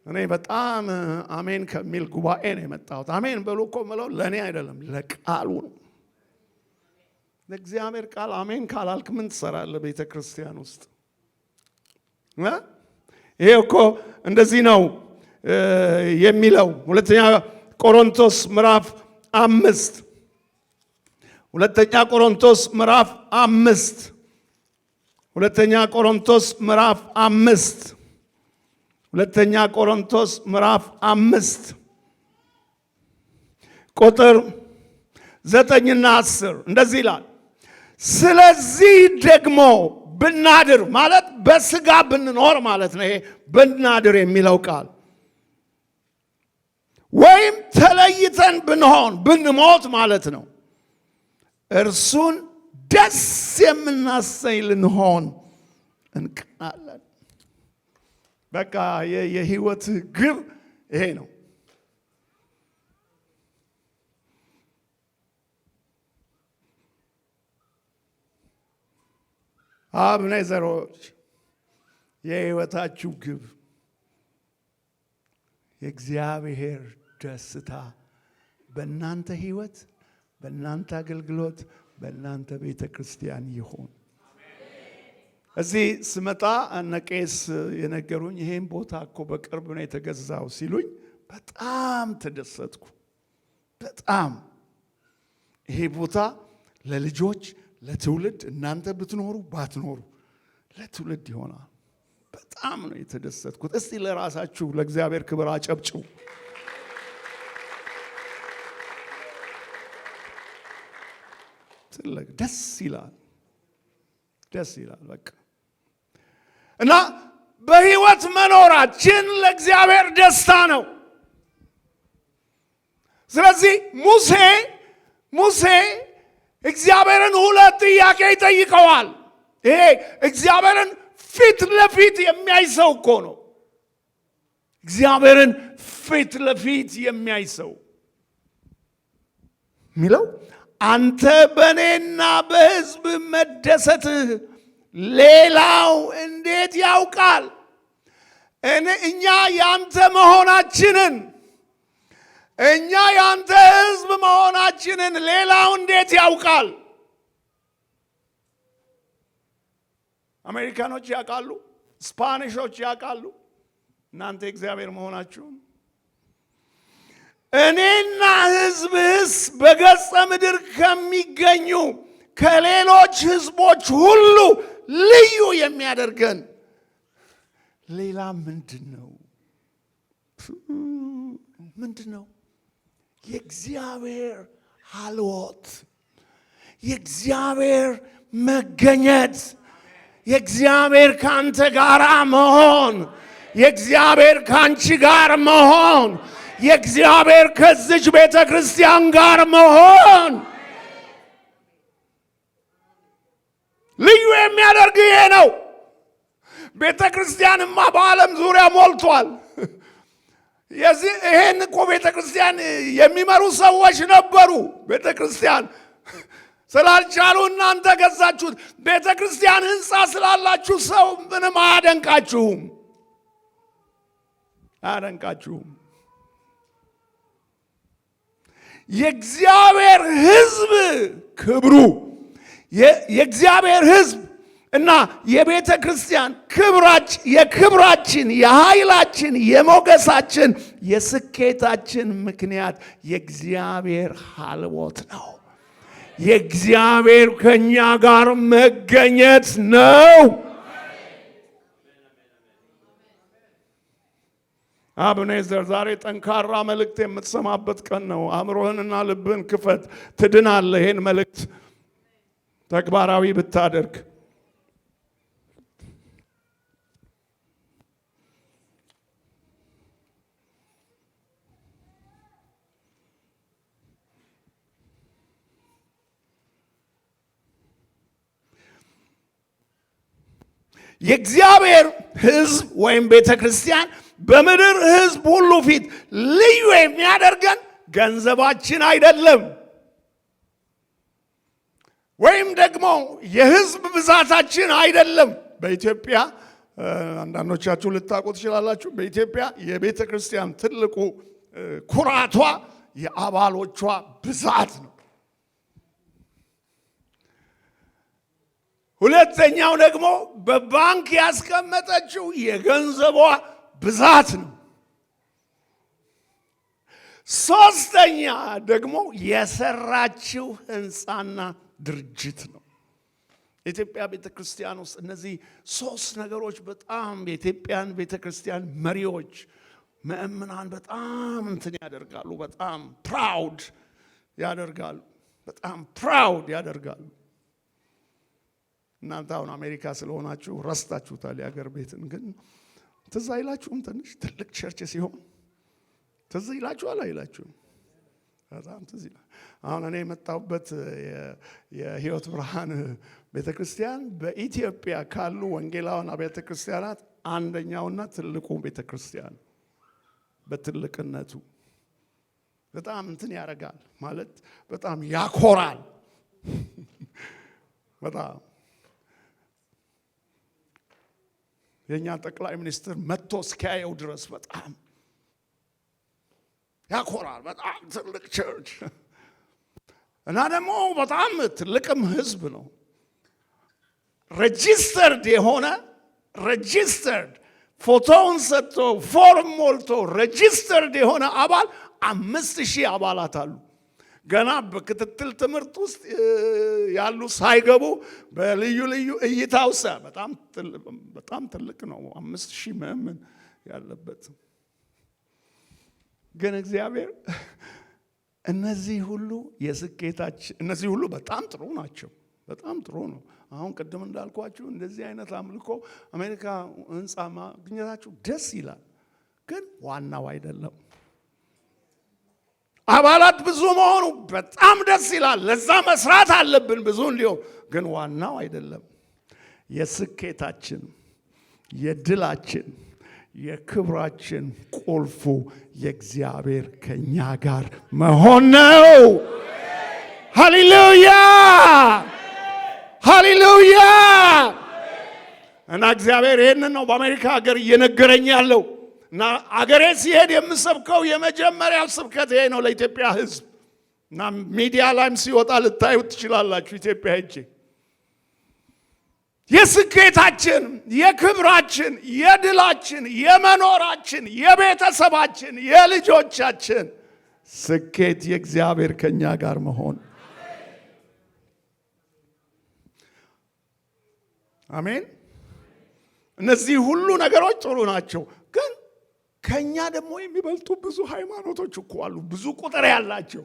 እኔ በጣም አሜን ከሚል ጉባኤ ነው የመጣሁት። አሜን በሉ እኮ ምለው ለእኔ አይደለም ለቃሉ ነው። ለእግዚአብሔር ቃል አሜን ካላልክ ምን ትሰራለህ ቤተ ክርስቲያን ውስጥ? ይሄ እኮ እንደዚህ ነው የሚለው ሁለተኛ ቆሮንቶስ ምዕራፍ 5 ሁለተኛ ቆሮንቶስ ምዕራፍ 5 ሁለተኛ ቆሮንቶስ ምዕራፍ 5 ሁለተኛ ቆሮንቶስ ምዕራፍ 5 ቁጥር 9 እና 10 እንደዚህ ይላል። ስለዚህ ደግሞ ብናድር ማለት በስጋ ብንኖር ማለት ነው። ይሄ ብናድር የሚለው ቃል ወይም ተለይተን ብንሆን ብንሞት ማለት ነው። እርሱን ደስ የምናሰኝ ልንሆን እንቀናለን። በቃ የህይወት ግብ ይሄ ነው። አብኔዘሮች የህይወታችሁ ግብ የእግዚአብሔር ደስታ በእናንተ ህይወት፣ በእናንተ አገልግሎት፣ በእናንተ ቤተ ክርስቲያን ይሁን። እዚህ ስመጣ እነ ቄስ የነገሩኝ ይሄን ቦታ እኮ በቅርብ ነው የተገዛው ሲሉኝ በጣም ተደሰትኩ። በጣም ይሄ ቦታ ለልጆች ለትውልድ እናንተ ብትኖሩ ባትኖሩ ለትውልድ ይሆናል። በጣም ነው የተደሰትኩት። እስቲ ለራሳችሁ ለእግዚአብሔር ክብር አጨብጭቡ። ደስ ይላል፣ ደስ ይላል። በቃ እና በህይወት መኖራችን ለእግዚአብሔር ደስታ ነው። ስለዚህ ሙሴ እግዚአብሔርን ሁለት ጥያቄ ይጠይቀዋል። ይሄ እግዚአብሔርን ፊት ለፊት የሚያይ ሰው እኮ ነው። እግዚአብሔርን ፊት ለፊት የሚያይ ሰው ሚለው አንተ በእኔና በሕዝብ መደሰትህ ሌላው እንዴት ያውቃል? እኛ ያንተ መሆናችንን እኛ ያንተ ሕዝብ መሆናችንን ሌላው እንዴት ያውቃል? አሜሪካኖች ያውቃሉ፣ ስፓኒሾች ያውቃሉ እናንተ እግዚአብሔር መሆናችሁን። እኔና ሕዝብህስ በገጸ ምድር ከሚገኙ ከሌሎች ሕዝቦች ሁሉ ልዩ የሚያደርገን ሌላ ምንድን ነው? ምንድን ነው? የእግዚአብሔር ሀልወት፣ የእግዚአብሔር መገኘት፣ የእግዚአብሔር ካንተ ጋር መሆን፣ የእግዚአብሔር ካንቺ ጋር መሆን፣ የእግዚአብሔር ከዚች ቤተ ክርስቲያን ጋር መሆን ልዩ የሚያደርግ ይሄ ነው። ቤተ ክርስቲያንማ በዓለም ዙሪያ ሞልቷል። ይሄን እኮ ቤተ ክርስቲያን የሚመሩ ሰዎች ነበሩ። ቤተ ክርስቲያን ስላልቻሉ እናንተ ገዛችሁት። ቤተ ክርስቲያን ህንፃ ስላላችሁ ሰው ምንም አያደንቃችሁም፣ አያደንቃችሁም። የእግዚአብሔር ሕዝብ ክብሩ የእግዚአብሔር ሕዝብ እና የቤተ ክርስቲያን የክብራችን፣ የኃይላችን፣ የሞገሳችን፣ የስኬታችን ምክንያት የእግዚአብሔር ሀልወት ነው። የእግዚአብሔር ከኛ ጋር መገኘት ነው። አብኔዘር ዛሬ ጠንካራ መልእክት የምትሰማበት ቀን ነው። አእምሮህንና ልብህን ክፈት፣ ትድናለህ። ይህን መልእክት ተግባራዊ ብታደርግ የእግዚአብሔር ሕዝብ ወይም ቤተ ክርስቲያን በምድር ሕዝብ ሁሉ ፊት ልዩ የሚያደርገን ገንዘባችን አይደለም። ወይም ደግሞ የህዝብ ብዛታችን አይደለም። በኢትዮጵያ አንዳንዶቻችሁ ልታውቁ ትችላላችሁ። በኢትዮጵያ የቤተ ክርስቲያን ትልቁ ኩራቷ የአባሎቿ ብዛት ነው። ሁለተኛው ደግሞ በባንክ ያስቀመጠችው የገንዘቧ ብዛት ነው። ሶስተኛ ደግሞ የሰራችው ህንፃና ድርጅት ነው። የኢትዮጵያ ቤተክርስቲያን ውስጥ እነዚህ ሶስት ነገሮች በጣም የኢትዮጵያን ቤተክርስቲያን መሪዎች ምእምናን በጣም እንትን ያደርጋሉ። በጣም ፕራውድ ያደርጋሉ። እናንተ አሁን አሜሪካ ስለሆናችሁ ረስታችሁታል የአገር ቤትን። ግን ትዝ አይላችሁም? ትንሽ ትልቅ ቸርች ሲሆን ትዝ ይላችኋል አይላችሁም? በጣም ትዝ ይላል። አሁን እኔ የመጣሁበት የህይወት ብርሃን ቤተክርስቲያን በኢትዮጵያ ካሉ ወንጌላውያን አብያተ ክርስቲያናት አንደኛውና ትልቁ ቤተክርስቲያን በትልቅነቱ በጣም እንትን ያደርጋል ማለት በጣም ያኮራል። በጣም የኛ ጠቅላይ ሚኒስትር መጥቶ እስኪያየው ድረስ በጣም ያኮራል። በጣም ትልቅ ቸርች እና ደግሞ በጣም ትልቅም ህዝብ ነው። ሬጂስተርድ ፎቶውን ሰጥቶ ፎርም ሞልቶ ሬጂስተርድ የሆነ አባል 5000 አባላት አሉ። ገና በክትትል ትምህርት ውስጥ ያሉ ሳይገቡ በልዩ ልዩ እይታ ውስጥ በጣም ትልቅ ነው። 5000 ምእመን ያለበት። ግን እግዚአብሔር እነዚህ ሁሉ በጣም ጥሩ ናቸው። በጣም ጥሩ ነው። አሁን ቅድም እንዳልኳችሁ እንደዚህ አይነት አምልኮ አሜሪካ ህንፃ ማግኘታችሁ ደስ ይላል። ግን ዋናው አይደለም። አባላት ብዙ መሆኑ በጣም ደስ ይላል። ለዛ መስራት አለብን ብዙ እንዲሆን። ግን ዋናው አይደለም። የስኬታችን፣ የድላችን፣ የክብራችን ቁልፉ የእግዚአብሔር ከኛ ጋር መሆን ነው። ሃሌሉያ ሃሌሉያ። እና እግዚአብሔር ይህንን ነው በአሜሪካ ሀገር እየነገረኝ ያለው። እና አገሬ ሲሄድ የምሰብከው የመጀመሪያው ስብከት ይሄ ነው ለኢትዮጵያ ህዝብ። እና ሚዲያ ላይም ሲወጣ ልታዩት ትችላላችሁ። ኢትዮጵያ ሄጄ የስኬታችን፣ የክብራችን፣ የድላችን፣ የመኖራችን፣ የቤተሰባችን፣ የልጆቻችን ስኬት የእግዚአብሔር ከኛ ጋር መሆን። አሜን። እነዚህ ሁሉ ነገሮች ጥሩ ናቸው። ግን ከኛ ደግሞ የሚበልጡ ብዙ ሃይማኖቶች እኮ አሉ። ብዙ ቁጥር ያላቸው፣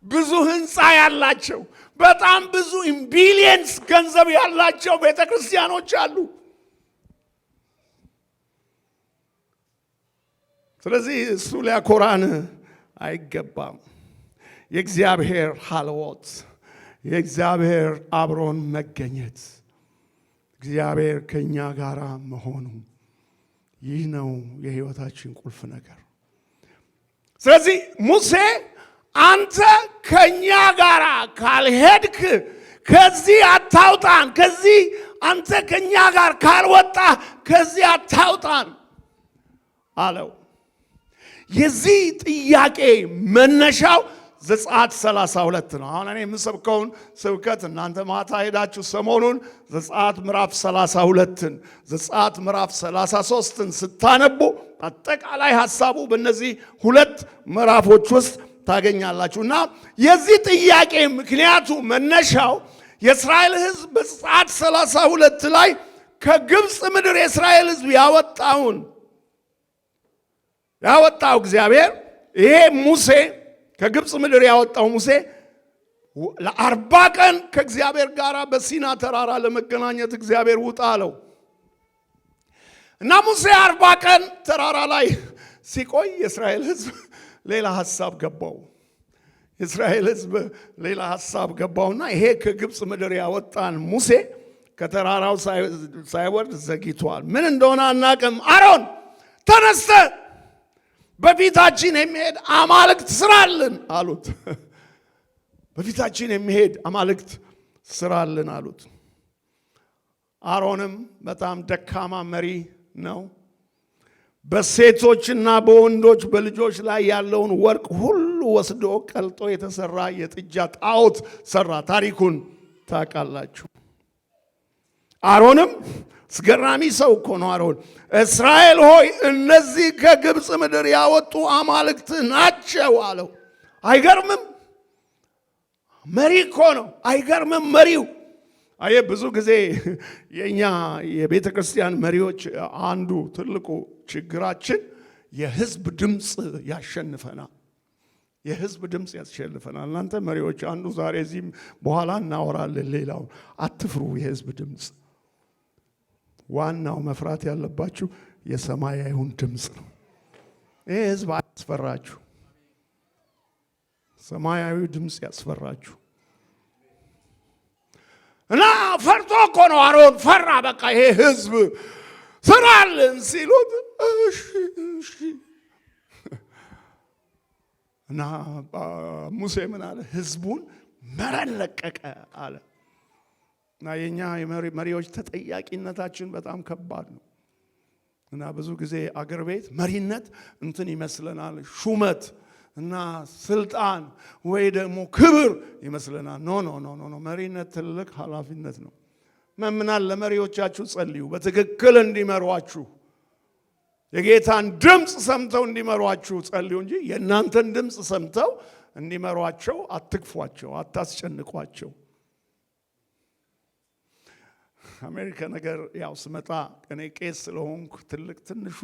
ብዙ ህንፃ ያላቸው፣ በጣም ብዙ ቢሊየንስ ገንዘብ ያላቸው ቤተክርስቲያኖች አሉ። ስለዚህ እሱ ሊያኮራን አይገባም። የእግዚአብሔር ሀልዎት፣ የእግዚአብሔር አብሮን መገኘት፣ እግዚአብሔር ከኛ ጋር መሆኑ ይህ ነው የህይወታችን ቁልፍ ነገር። ስለዚህ ሙሴ አንተ ከኛ ጋር ካልሄድክ ከዚህ አታውጣን፣ ከዚህ አንተ ከኛ ጋር ካልወጣ ከዚህ አታውጣን አለው። የዚህ ጥያቄ መነሻው ዘጸአት 32 ነው። አሁን እኔ የምሰብከውን ስብከት እናንተ ማታ ሄዳችሁ ሰሞኑን ዘጸአት ምዕራፍ 32ን ዘጸአት ምዕራፍ 33ን ስታነቡ አጠቃላይ ሐሳቡ በእነዚህ ሁለት ምዕራፎች ውስጥ ታገኛላችሁ። እና የዚህ ጥያቄ ምክንያቱ መነሻው የእስራኤል ሕዝብ በዘጸአት 32 ላይ ከግብፅ ምድር የእስራኤል ሕዝብ ያወጣው እግዚአብሔር ይሄ ሙሴ ከግብፅ ምድር ያወጣው ሙሴ ለ40 ቀን ከእግዚአብሔር ጋር በሲና ተራራ ለመገናኘት እግዚአብሔር ውጣ አለው። እና ሙሴ 40 ቀን ተራራ ላይ ሲቆይ የእስራኤል ሕዝብ ሌላ ሐሳብ ገባውና ይሄ ከግብፅ ምድር ያወጣን ሙሴ ከተራራው ሳይወርድ ዘግይቷል። ምን እንደሆነ አናቅም። አሮን ተነስተ በፊታችን የሚሄድ አማልክት ስራልን አሉት። በፊታችን የሚሄድ አማልክት ስራልን አሉት። አሮንም በጣም ደካማ መሪ ነው። በሴቶችና በወንዶች በልጆች ላይ ያለውን ወርቅ ሁሉ ወስዶ ቀልጦ የተሰራ የጥጃ ጣዖት ሰራ። ታሪኩን ታውቃላችሁ። አሮንም አስገራሚ ሰው እኮ ነው አሮን። እስራኤል ሆይ እነዚህ ከግብፅ ምድር ያወጡ አማልክት ናቸው አለው። አይገርምም? መሪ እኮ ነው። አይገርምም? መሪው አየ። ብዙ ጊዜ የኛ የቤተ ክርስቲያን መሪዎች አንዱ ትልቁ ችግራችን የህዝብ ድምፅ ያሸንፈናል። የህዝብ ድምፅ ያሸንፈናል። እናንተ መሪዎች አንዱ ዛሬ እዚህም በኋላ እናወራለን። ሌላው አትፍሩ። የህዝብ ድምፅ ዋናው መፍራት ያለባችሁ የሰማያዊውን ድምፅ ነው። ይሄ ህዝብ አያስፈራችሁ። ሰማያዊ ድምፅ ያስፈራችሁ። እና ፈርቶ እኮ ነው አሮን ፈራ። በቃ ይሄ ህዝብ ስራልን ሲሉት እሺ እሺ። እና ሙሴ ምን አለ? ህዝቡን መረን ለቀቀ አለ። እና የኛ መሪዎች ተጠያቂነታችን በጣም ከባድ ነው። እና ብዙ ጊዜ አገር ቤት መሪነት እንትን ይመስለናል፣ ሹመት እና ስልጣን ወይ ደግሞ ክብር ይመስለናል። ኖ ኖ ኖ ኖ፣ መሪነት ትልቅ ኃላፊነት ነው። መምናል ለመሪዎቻችሁ ጸልዩ፣ በትክክል እንዲመሯችሁ፣ የጌታን ድምፅ ሰምተው እንዲመሯችሁ ጸልዩ እንጂ የእናንተን ድምፅ ሰምተው እንዲመሯቸው አትግፏቸው፣ አታስጨንቋቸው። አሜሪካ ነገር ያው ስመጣ እኔ ቄስ ስለሆንኩ ትልቅ ትንሹ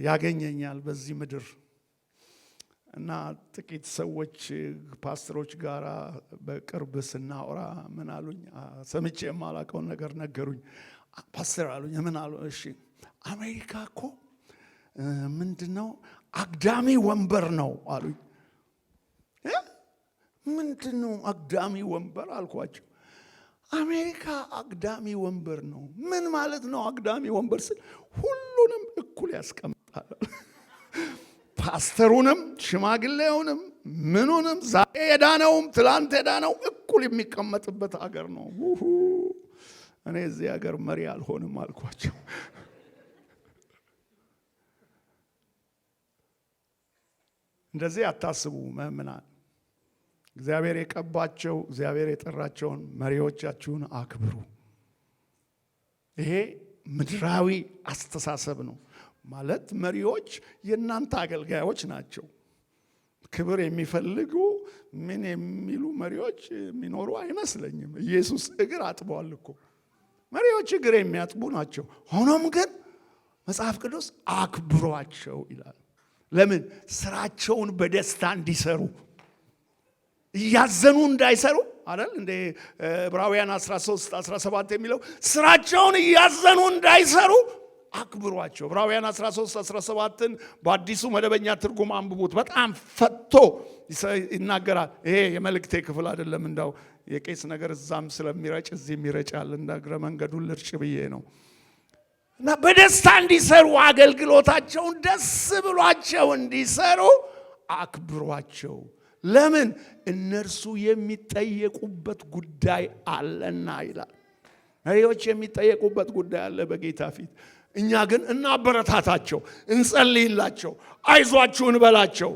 ያገኘኛል በዚህ ምድር እና ጥቂት ሰዎች ፓስተሮች ጋር በቅርብ ስናወራ ምን አሉኝ? ሰምቼ የማላውቀውን ነገር ነገሩኝ። ፓስተር አሉኝ። ምን አሉ? እሺ አሜሪካ እኮ ምንድነው አግዳሚ ወንበር ነው አሉኝ። ምንድነው አግዳሚ ወንበር አልኳቸው። አሜሪካ አግዳሚ ወንበር ነው። ምን ማለት ነው አግዳሚ ወንበር ስል? ሁሉንም እኩል ያስቀምጣል። ፓስተሩንም ሽማግሌውንም ምኑንም ዛሬ የዳነውም ትላንት የዳነው እኩል የሚቀመጥበት አገር ነው። እኔ እዚህ አገር መሪ አልሆንም አልኳቸው። እንደዚህ አታስቡ ምእመናን። እግዚአብሔር የቀባቸው እግዚአብሔር የጠራቸውን መሪዎቻችሁን አክብሩ። ይሄ ምድራዊ አስተሳሰብ ነው። ማለት መሪዎች የእናንተ አገልጋዮች ናቸው። ክብር የሚፈልጉ ምን የሚሉ መሪዎች የሚኖሩ አይመስለኝም። ኢየሱስ እግር አጥበዋል እኮ። መሪዎች እግር የሚያጥቡ ናቸው። ሆኖም ግን መጽሐፍ ቅዱስ አክብሯቸው ይላል። ለምን? ስራቸውን በደስታ እንዲሰሩ፣ እያዘኑ እንዳይሰሩ አይደል እንደ ዕብራውያን 13:17 የሚለው ስራቸውን እያዘኑ እንዳይሰሩ አክብሯቸው። ዕብራውያን 13:17ን በአዲሱ መደበኛ ትርጉም አንብቡት። በጣም ፈቶ ይናገራል። ይሄ የመልእክቴ ክፍል አይደለም፣ እንዳው የቄስ ነገር እዛም ስለሚረጭ እዚህም ይረጫል። እንዳግረ መንገዱን ልርጭ ብዬ ነው። እና በደስታ እንዲሰሩ አገልግሎታቸውን ደስ ብሏቸው እንዲሰሩ አክብሯቸው። ለምን? እነርሱ የሚጠየቁበት ጉዳይ አለና ይላል። መሪዎች የሚጠየቁበት ጉዳይ አለ በጌታ ፊት። እኛ ግን እናበረታታቸው፣ እንጸልይላቸው፣ አይዟችሁ እንበላቸው።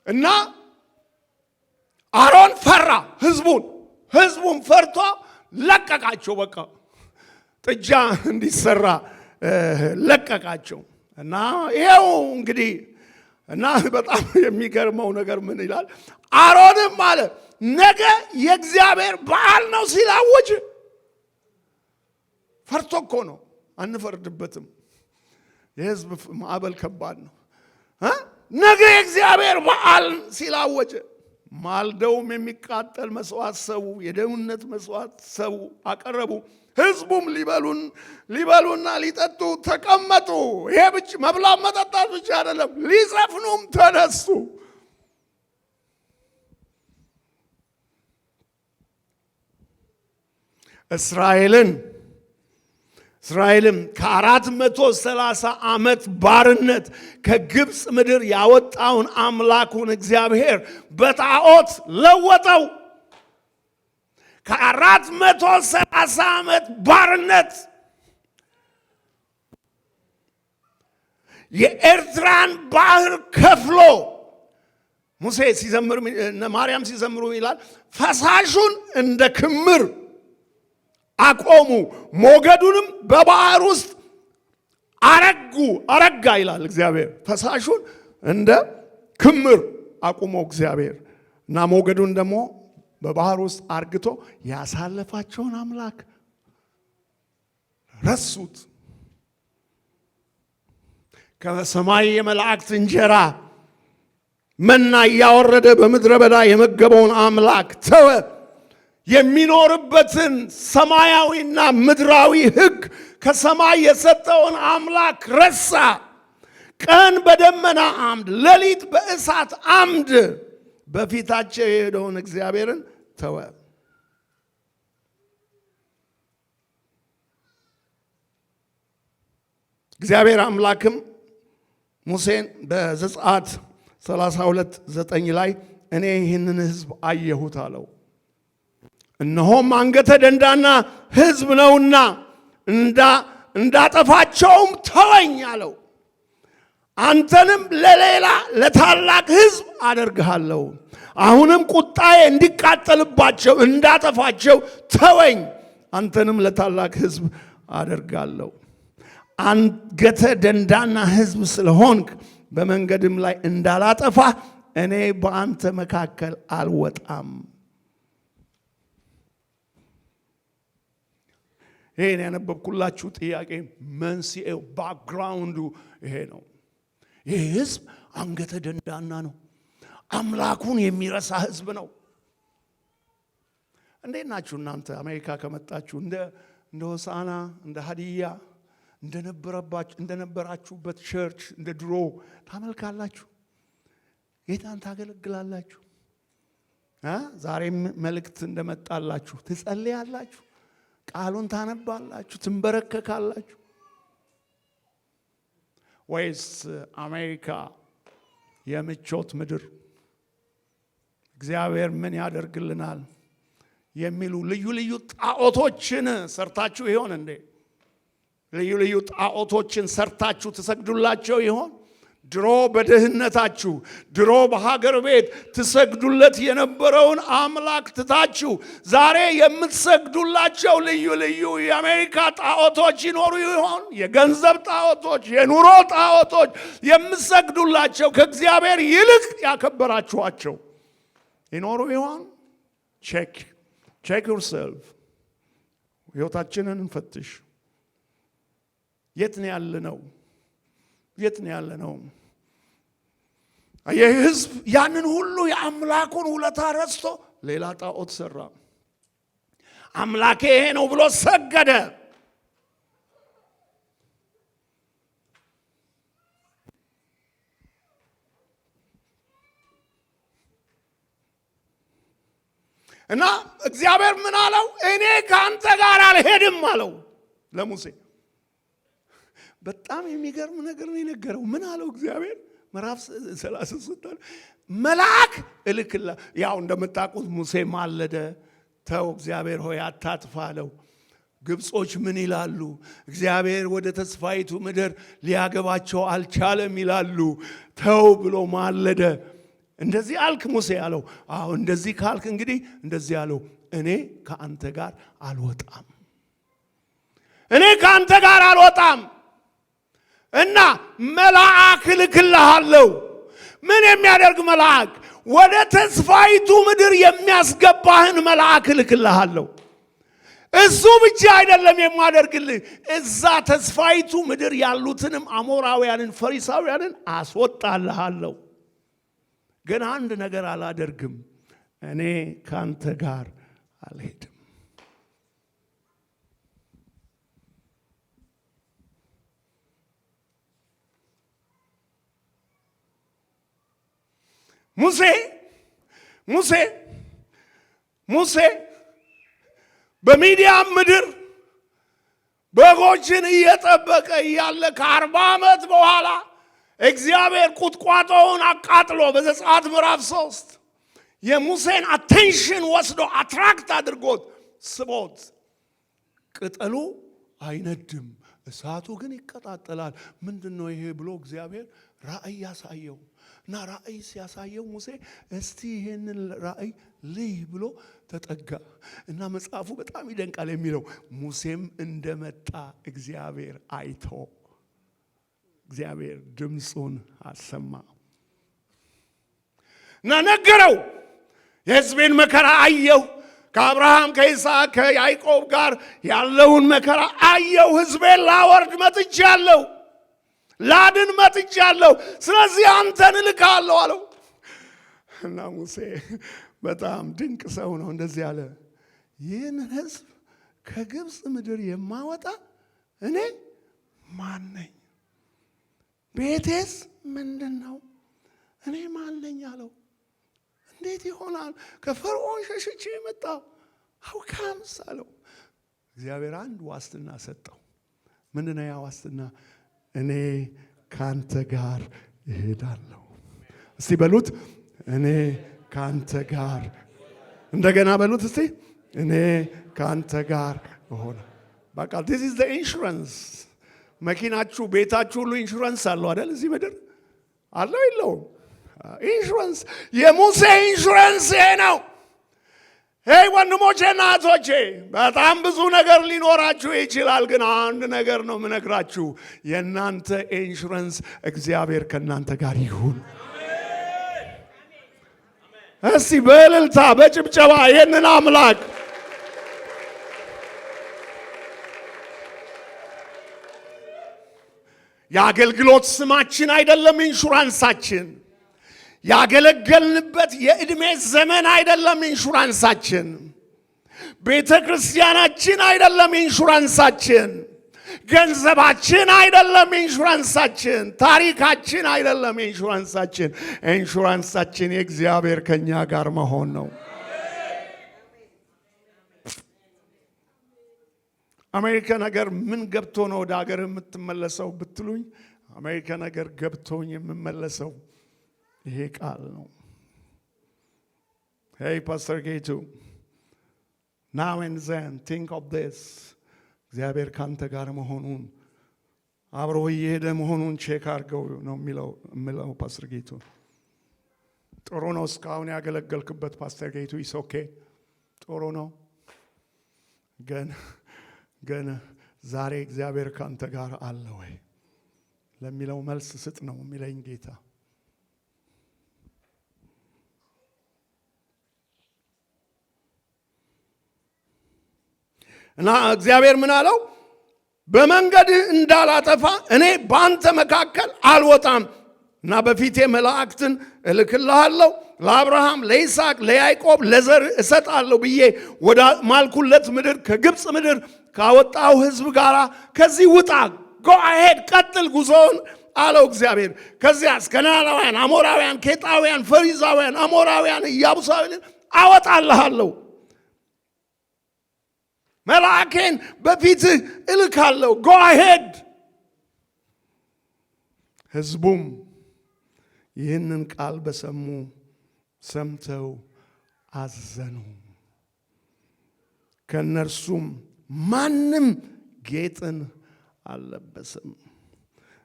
እና አሮን ፈራ ህዝቡን ፈርቶ ለቀቃቸው። በቃ ጥጃ እንዲሰራ ለቀቃቸው። እና ይሄው እንግዲህ እና በጣም የሚገርመው ነገር ምን ይላል? አሮንም አለ ነገ የእግዚአብሔር በዓል ነው ሲላወጅ፣ ፈርቶ እኮ ነው። አንፈርድበትም። የህዝብ ማዕበል ከባድ ነው። ነገ የእግዚአብሔር በዓል ሲላወጀ ማልደውም የሚቃጠል መስዋዕት ሰው፣ የደህንነት መስዋዕት ሰው አቀረቡ። ህዝቡም ሊበሉና ሊጠጡ ተቀመጡ። ይሄ ብቻ መብላት መጠጣት ብቻ አይደለም፣ ሊዘፍኑም ተነሱ። እስራኤልን እስራኤልም ከ430 ዓመት ባርነት ከግብፅ ምድር ያወጣውን አምላኩን እግዚአብሔር በጣዖት ለወጠው። ከ430 ዓመት ባርነት የኤርትራን ባህር ከፍሎ ሙሴ ሲዘምር ማርያም ሲዘምሩ ይላል ፈሳሹን እንደ ክምር አቆሙ፣ ሞገዱንም በባህር ውስጥ አረጋ ይላል እግዚአብሔር። ፈሳሹን እንደ ክምር አቁሞ እግዚአብሔር እና ሞገዱን ደግሞ በባህር ውስጥ አርግቶ ያሳለፋቸውን አምላክ ረሱት። ከሰማይ የመላእክት እንጀራ መና እያወረደ በምድረ በዳ የመገበውን አምላክ ተወ። የሚኖርበትን ሰማያዊና ምድራዊ ሕግ ከሰማይ የሰጠውን አምላክ ረሳ። ቀን በደመና አምድ፣ ሌሊት በእሳት አምድ በፊታቸው የሄደውን እግዚአብሔርን ተወ። እግዚአብሔር አምላክም ሙሴን በዘጸአት 32:9 ላይ እኔ ይህንን ሕዝብ አየሁት አለው። እነሆም አንገተ ደንዳና ሕዝብ ነውና እንዳጠፋቸውም ተወኝ አለው። አንተንም ለሌላ ለታላቅ ሕዝብ አደርግሃለሁ። አሁንም ቁጣዬ እንዲቃጠልባቸው እንዳጠፋቸው ተወኝ፣ አንተንም ለታላቅ ሕዝብ አደርጋለሁ። አንገተ ደንዳና ሕዝብ ስለሆንክ በመንገድም ላይ እንዳላጠፋ እኔ በአንተ መካከል አልወጣም። ይሄን ያነበብኩላችሁ ጥያቄ መንስኤው ባክግራውንዱ ይሄ ነው። ይህ ሕዝብ አንገተ ደንዳና ነው። አምላኩን የሚረሳ ሕዝብ ነው። እንዴት ናችሁ እናንተ? አሜሪካ ከመጣችሁ እንደ ሆሳና እንደ ሀዲያ እንደነበራችሁበት ቸርች እንደ ድሮ ታመልካላችሁ? ጌታን ታገለግላላችሁ? ዛሬም መልእክት እንደመጣላችሁ ትጸልያላችሁ? ቃሉን ታነባላችሁ? ትንበረከካላችሁ? ወይስ አሜሪካ የምቾት ምድር እግዚአብሔር ምን ያደርግልናል የሚሉ ልዩ ልዩ ጣዖቶችን ሰርታችሁ ይሆን እንዴ? ልዩ ልዩ ጣዖቶችን ሰርታችሁ ትሰግዱላቸው ይሆን? ድሮ በድህነታችሁ ድሮ በሀገር ቤት ትሰግዱለት የነበረውን አምላክ ትታችሁ ዛሬ የምትሰግዱላቸው ልዩ ልዩ የአሜሪካ ጣዖቶች ይኖሩ ይሆን? የገንዘብ ጣዖቶች፣ የኑሮ ጣዖቶች የምትሰግዱላቸው ከእግዚአብሔር ይልቅ ያከበራችኋቸው ይኖሩ ይሆን? ቼክ ዩርሰልፍ። ሕይወታችንን እንፈትሽ። የት ነው ያለነው? የት ነው ያለነው? ይህ ሕዝብ ያንን ሁሉ የአምላኩን ውለታ ረስቶ ሌላ ጣዖት ሰራ። አምላኬ ይሄ ነው ብሎ ሰገደ። እና እግዚአብሔር ምን አለው? እኔ ከአንተ ጋር አልሄድም አለው ለሙሴ። በጣም የሚገርም ነገር ነው የነገረው። ምን አለው እግዚአብሔር? ምዕራፍ 33 መልአክ እልክላ። ያው እንደምታውቁት ሙሴ ማለደ። ተው እግዚአብሔር ሆይ አታጥፋ አለው። ግብጾች ምን ይላሉ? እግዚአብሔር ወደ ተስፋይቱ ምድር ሊያገባቸው አልቻለም ይላሉ። ተው ብሎ ማለደ። እንደዚህ አልክ ሙሴ አለው። አዎ እንደዚህ ካልክ እንግዲህ እንደዚህ አለው፣ እኔ ከአንተ ጋር አልወጣም። እኔ ከአንተ ጋር አልወጣም እና መልአክ እልክልሃለሁ። ምን የሚያደርግ መልአክ? ወደ ተስፋይቱ ምድር የሚያስገባህን መልአክ እልክልሃለሁ። እሱ ብቻ አይደለም የማደርግልህ፣ እዛ ተስፋይቱ ምድር ያሉትንም አሞራውያንን፣ ፈሪሳውያንን አስወጣልሃለሁ። ግን አንድ ነገር አላደርግም፣ እኔ ካንተ ጋር አልሄድም። ሙሴ በሚዲያም ምድር በጎችን እየጠበቀ እያለ ከ40 ዓመት በኋላ እግዚአብሔር ቁጥቋጦውን አቃጥሎ በዘጸአት ምዕራፍ 3 የሙሴን አቴንሽን ወስዶ አትራክት አድርጎት ስቦት ቅጠሉ አይነድም፣ እሳቱ ግን ይቀጣጠላል። ምንድነው ይሄ ብሎ እግዚአብሔር ራእይ ያሳየው እና ራእይ ሲያሳየው ሙሴ እስቲ ይሄንን ራእይ ልይ ብሎ ተጠጋ እና መጽሐፉ በጣም ይደንቃል የሚለው ሙሴም እንደመጣ እግዚአብሔር አይቶ እግዚአብሔር ድምፁን አሰማ እና ነገረው። የሕዝቤን መከራ አየሁ፣ ከአብርሃም ከይስሐቅ ከያዕቆብ ጋር ያለውን መከራ አየሁ። ሕዝቤን ላወርድ መጥቻለሁ፣ ላድን መጥቻለሁ። ስለዚህ አንተን እልካለሁ አለው እና ሙሴ በጣም ድንቅ ሰው ነው። እንደዚህ አለ፣ ይህን ሕዝብ ከግብፅ ምድር የማወጣ እኔ ማን ነኝ? ቤቴስ ምንድን ነው? እኔ ማን ነኝ አለው። እንዴት ይሆናል? ከፈርዖን ሸሽቼ የመጣው አውካምስ አለው። እግዚአብሔር አንድ ዋስትና ሰጠው። ምንድነው ያ ዋስትና? እኔ ካንተ ጋር እሄዳለሁ። እስቲ በሉት፣ እኔ ካንተ ጋር። እንደገና በሉት እስቲ፣ እኔ ካንተ ጋር እሆነ። በቃ this is the insurance። መኪናችሁ፣ ቤታችሁ ሁሉ ኢንሹራንስ አለው አይደል? እዚህ ምድር አለው የለውም? ኢንሹራንስ። የሙሴ ኢንሹራንስ ይሄ ነው። ሄይ ወንድሞቼና እህቶቼ፣ በጣም ብዙ ነገር ሊኖራችሁ ይችላል፣ ግን አንድ ነገር ነው የምነግራችሁ፣ የእናንተ ኢንሹራንስ እግዚአብሔር ከእናንተ ጋር ይሁን። እስቲ በእልልታ በጭብጨባ ይህንን አምላክ የአገልግሎት ስማችን አይደለም ኢንሹራንሳችን። ያገለገልንበት የዕድሜ ዘመን አይደለም ኢንሹራንሳችን። ቤተ ክርስቲያናችን አይደለም ኢንሹራንሳችን። ገንዘባችን አይደለም ኢንሹራንሳችን። ታሪካችን አይደለም ኢንሹራንሳችን። ኢንሹራንሳችን የእግዚአብሔር ከኛ ጋር መሆን ነው። አሜሪካ ነገር ምን ገብቶ ነው ወደ ሀገር የምትመለሰው ብትሉኝ፣ አሜሪካ ነገር ገብቶኝ የምመለሰው ይሄ ቃል ነው። ሄይ ፓስተር ጌቱ now and then think of this። እግዚአብሔር ካንተ ጋር መሆኑን አብሮ እየሄደ መሆኑን ቼክ አድርገው ነው የሚለው ፓስተር ጌቱ። ጥሩ ነው እስካሁን ያገለገልክበት ፓስተር ጌቱ is okay፣ ጥሩ ነው። ግን ዛሬ እግዚአብሔር ካንተ ጋር አለ ወይ ለሚለው መልስ ስጥ ነው የሚለኝ ጌታ። እና እግዚአብሔር ምን አለው? በመንገድህ እንዳላጠፋ እኔ በአንተ መካከል አልወጣም እና በፊቴ መላእክትን እልክልሃለሁ፣ ለአብርሃም ለይስሐቅ ለያዕቆብ ለዘር እሰጣለሁ ብዬ ወደ ማልኩለት ምድር ከግብፅ ምድር ካወጣው ሕዝብ ጋር ከዚህ ውጣ፣ ጎ አሄድ፣ ቀጥል ጉዞውን አለው እግዚአብሔር። ከዚያስ ከነዓናውያን፣ አሞራውያን፣ ኬጣውያን፣ ፈሪዛውያን፣ አሞራውያን፣ ኢያቡሳውያን አወጣልሃለሁ፣ መልአኬን በፊትህ እልካለሁ፣ ጎ አሄድ። ሕዝቡም ይህንን ቃል ሰምተው አዘኑ። ከእነርሱም ማንም ጌጥን አልለበሰም።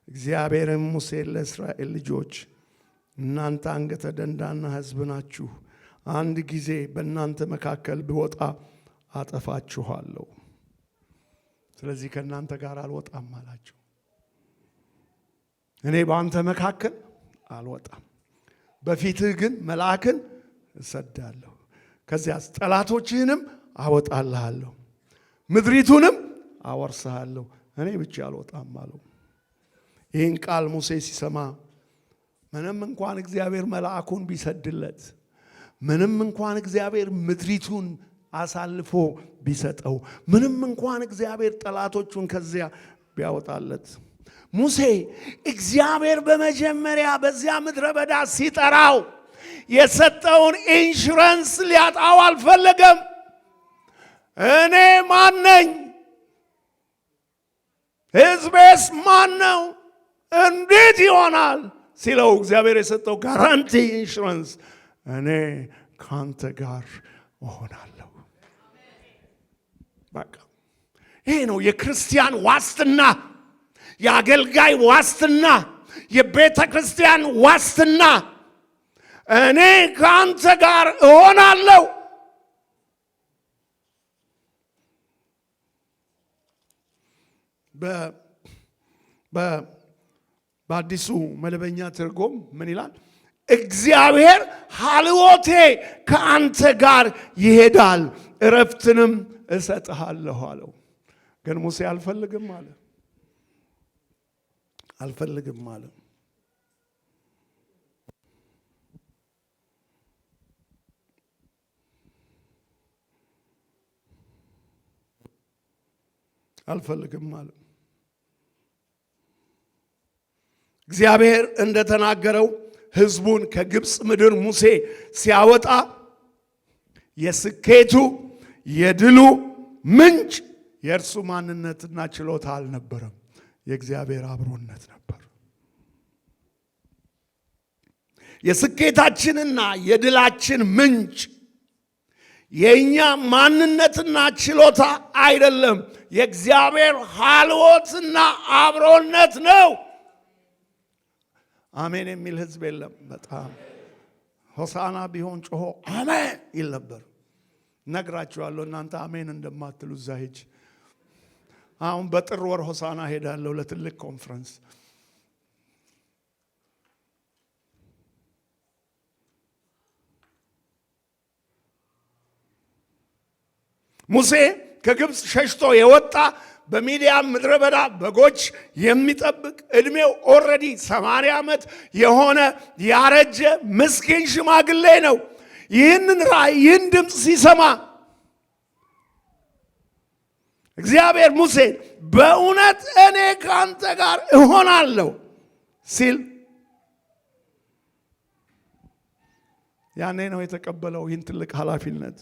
እግዚአብሔርም ሙሴን ለእስራኤል ልጆች እናንተ አንገተ ደንዳና ሕዝብ ናችሁ፣ አንድ ጊዜ በእናንተ መካከል ብወጣ አጠፋችኋለሁ፣ ስለዚህ ከእናንተ ጋር አልወጣም አላቸው። እኔ በአንተ መካከል አልወጣም፣ በፊትህ ግን መልአክን እሰዳለሁ፣ ከዚያስ ጠላቶችህንም አወጣልሃለሁ፣ ምድሪቱንም አወርስሃለሁ፣ እኔ ብቻ አልወጣም አለው። ይህን ቃል ሙሴ ሲሰማ ምንም እንኳን እግዚአብሔር መልአኩን ቢሰድለት፣ ምንም እንኳን እግዚአብሔር ምድሪቱን አሳልፎ ቢሰጠው፣ ምንም እንኳን እግዚአብሔር ጠላቶቹን ከዚያ ቢያወጣለት፣ ሙሴ እግዚአብሔር በመጀመሪያ በዚያ ምድረ በዳ ሲጠራው የሰጠውን ኢንሹራንስ ሊያጣው አልፈለገም። እኔ ማን ነኝ? ሕዝቤስ ማን ነው? እንዴት ይሆናል ሲለው እግዚአብሔር የሰጠው ጋራንቲ ኢንሹራንስ እኔ ካንተ ጋር እሆናለሁ። በቃ ይሄ ነው የክርስቲያን ዋስትና፣ የአገልጋይ ዋስትና፣ የቤተ ክርስቲያን ዋስትና። እኔ ካንተ ጋር እሆናለሁ። በአዲሱ መደበኛ ትርጉም ምን ይላል? እግዚአብሔር ሀልዎቴ ከአንተ ጋር ይሄዳል፣ እረፍትንም እሰጥሃለሁ አለው። ግን ሙሴ አልፈልግም አለ። አልፈልግም አለ። አልፈልግም አለ። እግዚአብሔር እንደተናገረው ሕዝቡን ከግብፅ ምድር ሙሴ ሲያወጣ የስኬቱ የድሉ ምንጭ የእርሱ ማንነትና ችሎታ አልነበረም፣ የእግዚአብሔር አብሮነት ነበር። የስኬታችንና የድላችን ምንጭ የእኛ ማንነትና ችሎታ አይደለም፣ የእግዚአብሔር ሀልዎትና አብሮነት ነው። አሜን የሚል ህዝብ የለም። በጣም ሆሳና ቢሆን ጮሆ አሜን ይል ነበር። ነግራችኋለሁ እናንተ አሜን እንደማትሉ እዛ ሂጅ። አሁን በጥር ወር ሆሳና ሄዳለሁ ለትልቅ ኮንፈረንስ። ሙሴ ከግብፅ ሸሽቶ የወጣ በሚዲያም ምድረ በዳ በጎች የሚጠብቅ እድሜው ኦልሬዲ 80 ዓመት የሆነ ያረጀ ምስኪን ሽማግሌ ነው። ይህንን ራእይ ይህን ድምፅ ሲሰማ እግዚአብሔር ሙሴን በእውነት እኔ ከአንተ ጋር እሆናለሁ ሲል ያኔ ነው የተቀበለው ይህን ትልቅ ኃላፊነት።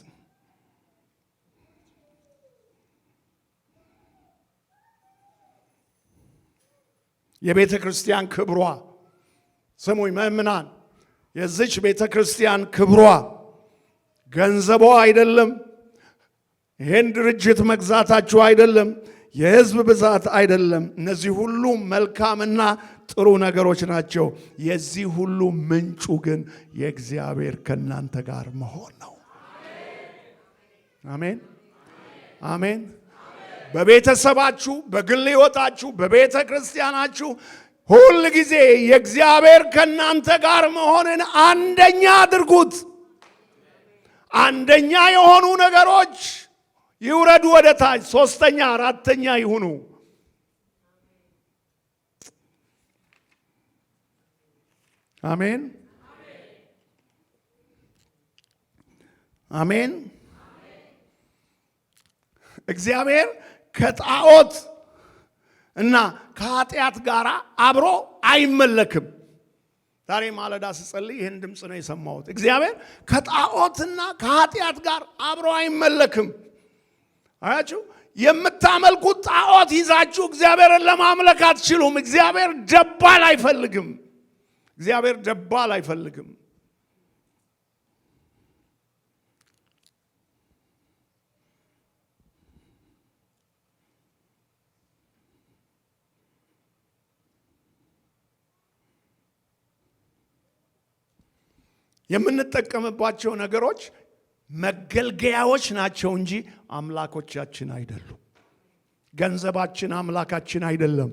የቤተ ክርስቲያን ክብሯ፣ ስሙኝ ምእምናን፣ የዚች ቤተ ክርስቲያን ክብሯ ገንዘቧ አይደለም፣ ይህን ድርጅት መግዛታችሁ አይደለም፣ የህዝብ ብዛት አይደለም። እነዚህ ሁሉ መልካምና ጥሩ ነገሮች ናቸው። የዚህ ሁሉ ምንጩ ግን የእግዚአብሔር ከእናንተ ጋር መሆን ነው። አሜን አሜን። በቤተሰባችሁ፣ በግል ሕይወታችሁ፣ በቤተ ክርስቲያናችሁ ሁል ጊዜ የእግዚአብሔር ከእናንተ ጋር መሆንን አንደኛ አድርጉት። አንደኛ የሆኑ ነገሮች ይውረዱ ወደ ታች፣ ሶስተኛ አራተኛ ይሁኑ። አሜን አሜን። እግዚአብሔር ከጣዖት እና ከኃጢአት ጋር አብሮ አይመለክም። ዛሬ ማለዳ ስጸልይ ይህን ድምፅ ነው የሰማሁት። እግዚአብሔር ከጣዖትና ከኃጢአት ጋር አብሮ አይመለክም። አያችሁ፣ የምታመልኩት ጣዖት ይዛችሁ እግዚአብሔርን ለማምለክ አትችሉም። እግዚአብሔር ደባል አይፈልግም። እግዚአብሔር ደባል አይፈልግም። የምንጠቀምባቸው ነገሮች መገልገያዎች ናቸው እንጂ አምላኮቻችን አይደሉም። ገንዘባችን አምላካችን አይደለም፣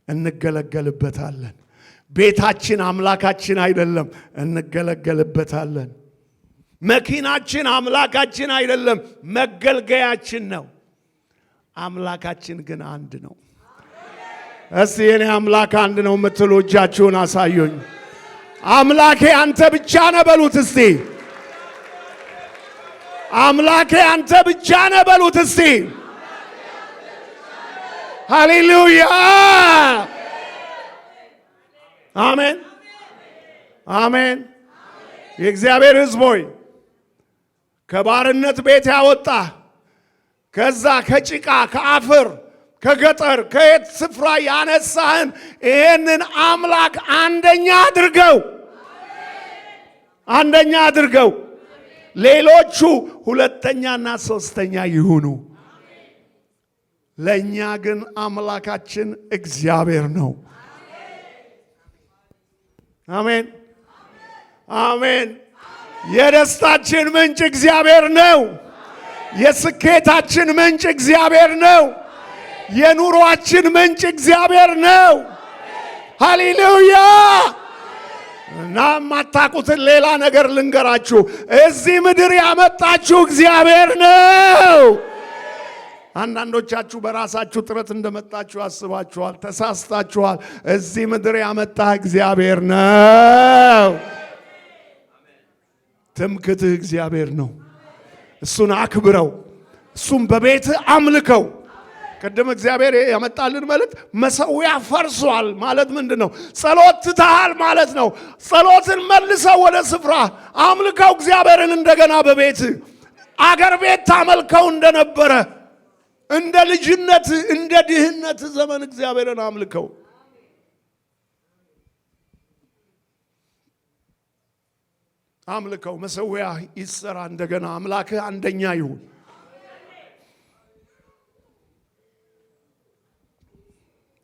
እንገለገልበታለን። ቤታችን አምላካችን አይደለም፣ እንገለገልበታለን። መኪናችን አምላካችን አይደለም፣ መገልገያችን ነው። አምላካችን ግን አንድ ነው። እስቲ የኔ አምላክ አንድ ነው የምትሉ እጃችሁን አሳዩኝ። አምላኬ አንተ ብቻ ነህ በሉት እስቲ። አምላኬ አንተ ብቻ ነህ በሉት እስቲ። ሃሌሉያ አሜን አሜን። የእግዚአብሔር ሕዝብ ሆይ ከባርነት ቤት ያወጣ፣ ከዛ ከጭቃ ከአፈር ከገጠር ከየት ስፍራ ያነሳህን ይህንን አምላክ አንደኛ አድርገው፣ አንደኛ አድርገው። ሌሎቹ ሁለተኛና ሶስተኛ ይሁኑ። ለእኛ ግን አምላካችን እግዚአብሔር ነው። አሜን አሜን። የደስታችን ምንጭ እግዚአብሔር ነው። የስኬታችን ምንጭ እግዚአብሔር ነው። የኑሯችን ምንጭ እግዚአብሔር ነው። ሃሌሉያ። እና የማታውቁትን ሌላ ነገር ልንገራችሁ። እዚህ ምድር ያመጣችሁ እግዚአብሔር ነው። አንዳንዶቻችሁ በራሳችሁ ጥረት እንደመጣችሁ አስባችኋል፣ ተሳስታችኋል። እዚህ ምድር ያመጣ እግዚአብሔር ነው። ትምክትህ እግዚአብሔር ነው። እሱን አክብረው፣ እሱን በቤትህ አምልከው። ቅድም እግዚአብሔር ያመጣልን መልእክት መሠዊያ ፈርሷል ማለት ምንድን ነው? ጸሎት ትተሃል ማለት ነው። ጸሎትን መልሰው ወደ ስፍራ አምልከው እግዚአብሔርን እንደገና በቤትህ። አገር ቤት ታመልከው እንደነበረ እንደ ልጅነት እንደ ድህነት ዘመን እግዚአብሔርን አምልከው። አምልከው። መሠዊያ ይሰራ እንደገና። አምላክህ አንደኛ ይሁን።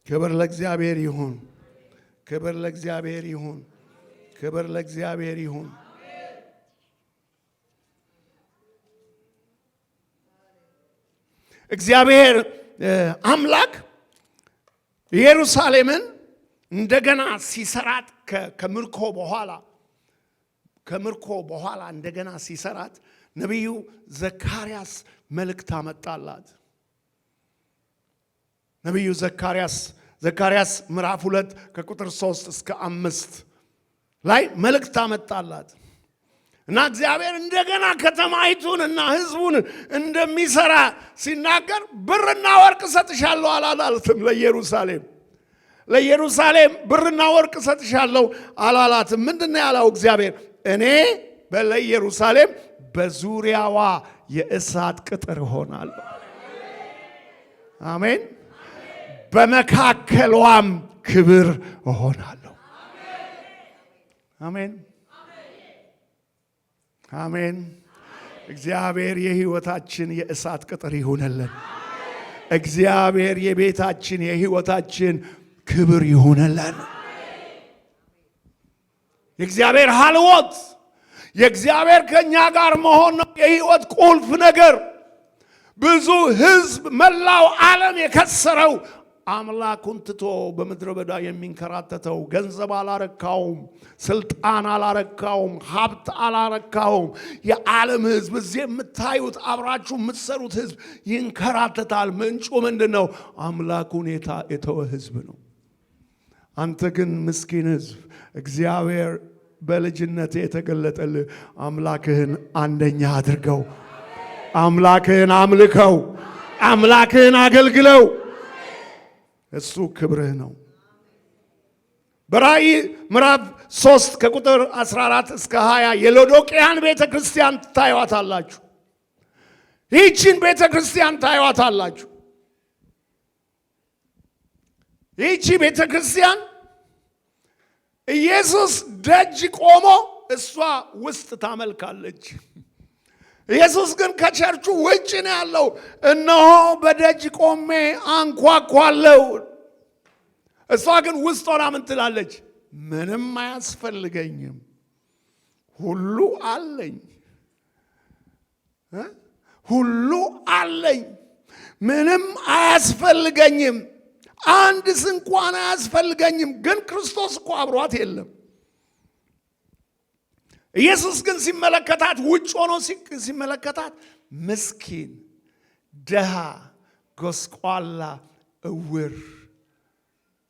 ክብር ለእግዚአብሔር ይሁን። ክብር ለእግዚአብሔር ይሁን። ክብር ለእግዚአብሔር ይሁን። እግዚአብሔር አምላክ ኢየሩሳሌምን እንደገና ሲሰራት ከምርኮ በኋላ እንደገና ሲሰራት ነቢዩ ዘካርያስ መልእክት አመጣላት። ነቢዩ ዘካርያስ ምዕራፍ 2 ከቁጥር 3 እስከ 5 ላይ መልእክት አመጣላት እና እግዚአብሔር እንደገና ከተማይቱን እና ሕዝቡን እንደሚሰራ ሲናገር ብርና ወርቅ እሰጥሻለሁ አላላትም። ለኢየሩሳሌም ብርና ወርቅ እሰጥሻለሁ አላላትም። ምንድነው ያለው እግዚአብሔር? እኔ ለኢየሩሳሌም በዙሪያዋ የእሳት ቅጥር እሆናለሁ። አሜን። በመካከሏም ክብር እሆናለሁ። አሜን አሜን። እግዚአብሔር የሕይወታችን የእሳት ቅጥር ይሁንልን። እግዚአብሔር የቤታችን የሕይወታችን ክብር ይሁንልን። የእግዚአብሔር ሀልወት የእግዚአብሔር ከኛ ጋር መሆን ነው የሕይወት ቁልፍ ነገር። ብዙ ሕዝብ መላው ዓለም የከሰረው አምላኩን ትቶ በምድረ በዳ የሚንከራተተው ገንዘብ አላረካውም፣ ስልጣን አላረካውም፣ ሀብት አላረካውም። የዓለም ሕዝብ እዚህ የምታዩት አብራችሁ የምትሰሩት ሕዝብ ይንከራተታል። ምንጩ ምንድን ነው? አምላኩን የተወ ሕዝብ ነው። አንተ ግን ምስኪን ሕዝብ እግዚአብሔር በልጅነት የተገለጠልህ አምላክህን አንደኛ አድርገው። አምላክህን አምልከው። አምላክህን አገልግለው። እሱ ክብርህ ነው። በራእይ ምዕራፍ 3 ከቁጥር 14 እስከ 20 የሎዶቅያን ቤተ ክርስቲያን ታዩዋታላችሁ። ይህችን ቤተ ክርስቲያን ታዩዋታላችሁ። ይህቺ ቤተ ክርስቲያን ኢየሱስ ደጅ ቆሞ እሷ ውስጥ ታመልካለች። ኢየሱስ ግን ከቸርቹ ውጭ ነው ያለው። እነሆ በደጅ ቆሜ አንኳኳለሁ። እሷ ግን ውስጥ ሆና ምን ትላለች? ምንም አያስፈልገኝም፣ ሁሉ አለኝ፣ ሁሉ አለኝ፣ ምንም አያስፈልገኝም፣ አንድስ እንኳን አያስፈልገኝም። ግን ክርስቶስ እኮ አብሯት የለም። ኢየሱስ ግን ሲመለከታት ውጭ ሆኖ ሲመለከታት ምስኪን፣ ደሃ፣ ጎስቋላ፣ እውር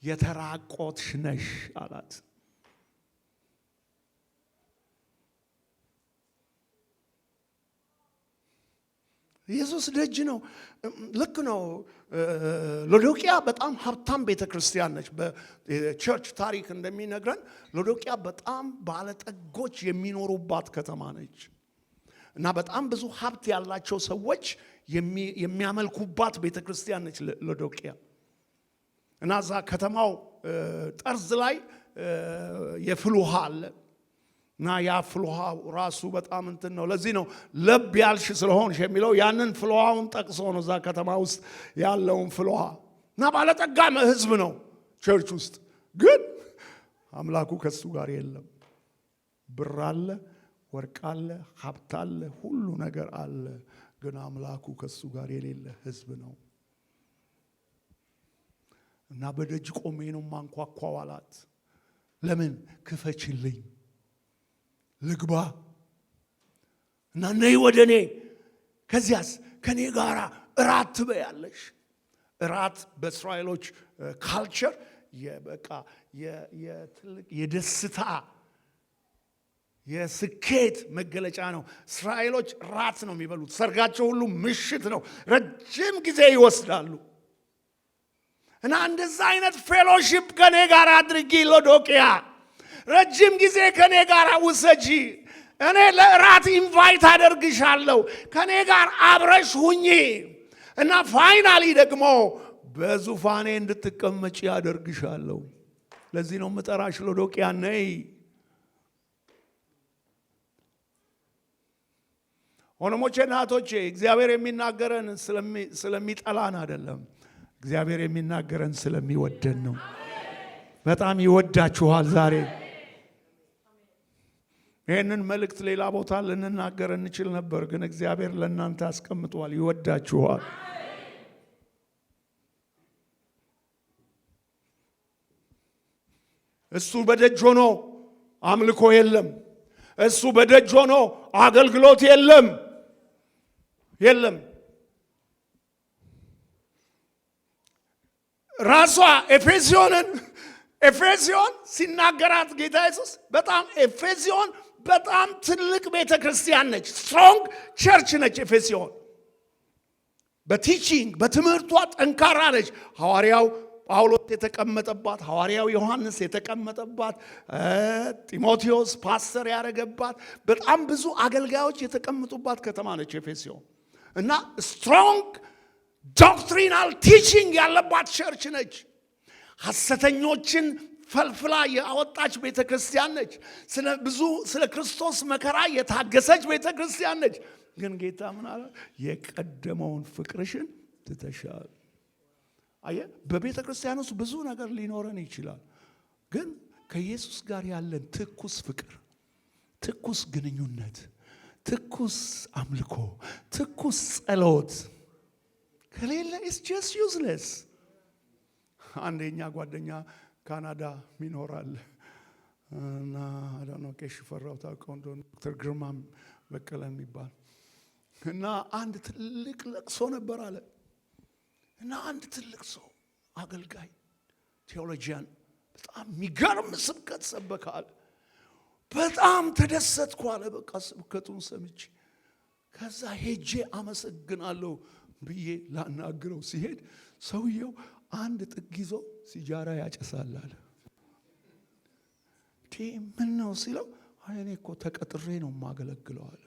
የተራቆትሽ ነሽ አላት። ኢየሱስ ደጅ ነው። ልክ ነው። ሎዶቅያ በጣም ሀብታም ቤተ ክርስቲያን ነች። በቸርች ታሪክ እንደሚነግረን ሎዶቅያ በጣም ባለጠጎች የሚኖሩባት ከተማ ነች እና በጣም ብዙ ሀብት ያላቸው ሰዎች የሚያመልኩባት ቤተክርስቲያን ነች ሎዶቅያ። እና እዛ ከተማው ጠርዝ ላይ የፍል ውሃ አለ። እና ያ ፍል ውሃ ራሱ በጣም እንትን ነው። ለዚህ ነው ለብ ያልሽ ስለሆንሽ የሚለው ያንን ፍል ውሃውን ጠቅሶ ነው እዛ ከተማ ውስጥ ያለውን ፍል ውሃ። እና ባለጠጋ ህዝብ ነው ቸርች ውስጥ፣ ግን አምላኩ ከሱ ጋር የለም። ብር አለ፣ ወርቅ አለ፣ ሀብት አለ፣ ሁሉ ነገር አለ፣ ግን አምላኩ ከሱ ጋር የሌለ ህዝብ ነው። እና በደጅ ቆሜ ነው ማንኳኳው አላት። ለምን? ክፈችልኝ ልግባ እና ነይ ወደኔ፣ ከዚያስ ከኔ ጋር እራት ትበያለሽ። እራት በእስራኤሎች ካልቸር የበቃ የትልቅ የደስታ የስኬት መገለጫ ነው። እስራኤሎች ራት ነው የሚበሉት። ሰርጋቸው ሁሉ ምሽት ነው። ረጅም ጊዜ ይወስዳሉ። እና እንደዛ አይነት ፌሎሺፕ ከኔ ጋር አድርጊ ሎዶቅያ፣ ረጅም ጊዜ ከኔ ጋር ውሰጂ። እኔ ለራት ኢንቫይት አደርግሻለሁ፣ ከኔ ጋር አብረሽ ሁኚ እና ፋይናሊ ደግሞ በዙፋኔ እንድትቀመጪ አደርግሻለሁ። ለዚህ ነው መጠራሽ ሎዶቅያ ነይ። ወንድሞቼና እህቶቼ እግዚአብሔር የሚናገረን ስለሚጠላን አይደለም። እግዚአብሔር የሚናገረን ስለሚወደን ነው። በጣም ይወዳችኋል። ዛሬ ይህንን መልእክት ሌላ ቦታ ልንናገር እንችል ነበር፣ ግን እግዚአብሔር ለእናንተ አስቀምጧል። ይወዳችኋል። እሱ በደጅ ሆኖ አምልኮ የለም። እሱ በደጅ ሆኖ አገልግሎት የለም። ራሷ ኤፌሶን ሲናገራት ጌታ ኢየሱስ በጣም ኤፌሶን በጣም ትልቅ ቤተክርስቲያን ነች። ስትሮንግ ቸርች ነች ኤፌሶን። በቲቺንግ በትምህርቷ ጠንካራ ነች። ሐዋርያው ጳውሎስ የተቀመጠባት፣ ሐዋርያው ዮሐንስ የተቀመጠባት፣ ጢሞቴዎስ ፓስተር ያደረገባት፣ በጣም ብዙ አገልጋዮች የተቀመጡባት ከተማ ነች ኤፌሶን። እና ስትሮንግ ዶክትሪናል ቲቺንግ ያለባት ቸርች ነች። ሐሰተኞችን ፈልፍላ ያወጣች ቤተክርስቲያን ነች። ስለ ክርስቶስ መከራ የታገሰች ቤተክርስቲያን ነች። ግን ጌታ ምን አለ? የቀደመውን ፍቅርሽን ትተሻል። አየ፣ በቤተ ክርስቲያን ውስጥ ብዙ ነገር ሊኖረን ይችላል። ግን ከኢየሱስ ጋር ያለን ትኩስ ፍቅር፣ ትኩስ ግንኙነት፣ ትኩስ አምልኮ፣ ትኩስ ጸሎት ከሌለ ኢትስ ጀስት ዩዝለስ። አንደኛ ጓደኛ ካናዳ ይኖራል እና አዳኖ ቄሽ ፈራው ታውቀው እንደሆነ ዶክተር ግርማ በቀለ የሚባል እና አንድ ትልቅ ለቅሶ ነበር አለ። እና አንድ ትልቅ ሰው አገልጋይ ቴዎሎጂያን በጣም የሚገርም ስብከት ሰበካል። በጣም ተደሰትኩ አለ። በቃ ስብከቱን ሰምቼ ከዛ ሄጄ አመሰግናለሁ ብዬ ላናግረው ሲሄድ ሰውየው አንድ ጥግ ይዞ ሲጃራ ያጨሳል አለ። ምን ነው ሲለው እኔ እኮ ተቀጥሬ ነው የማገለግለው አለ።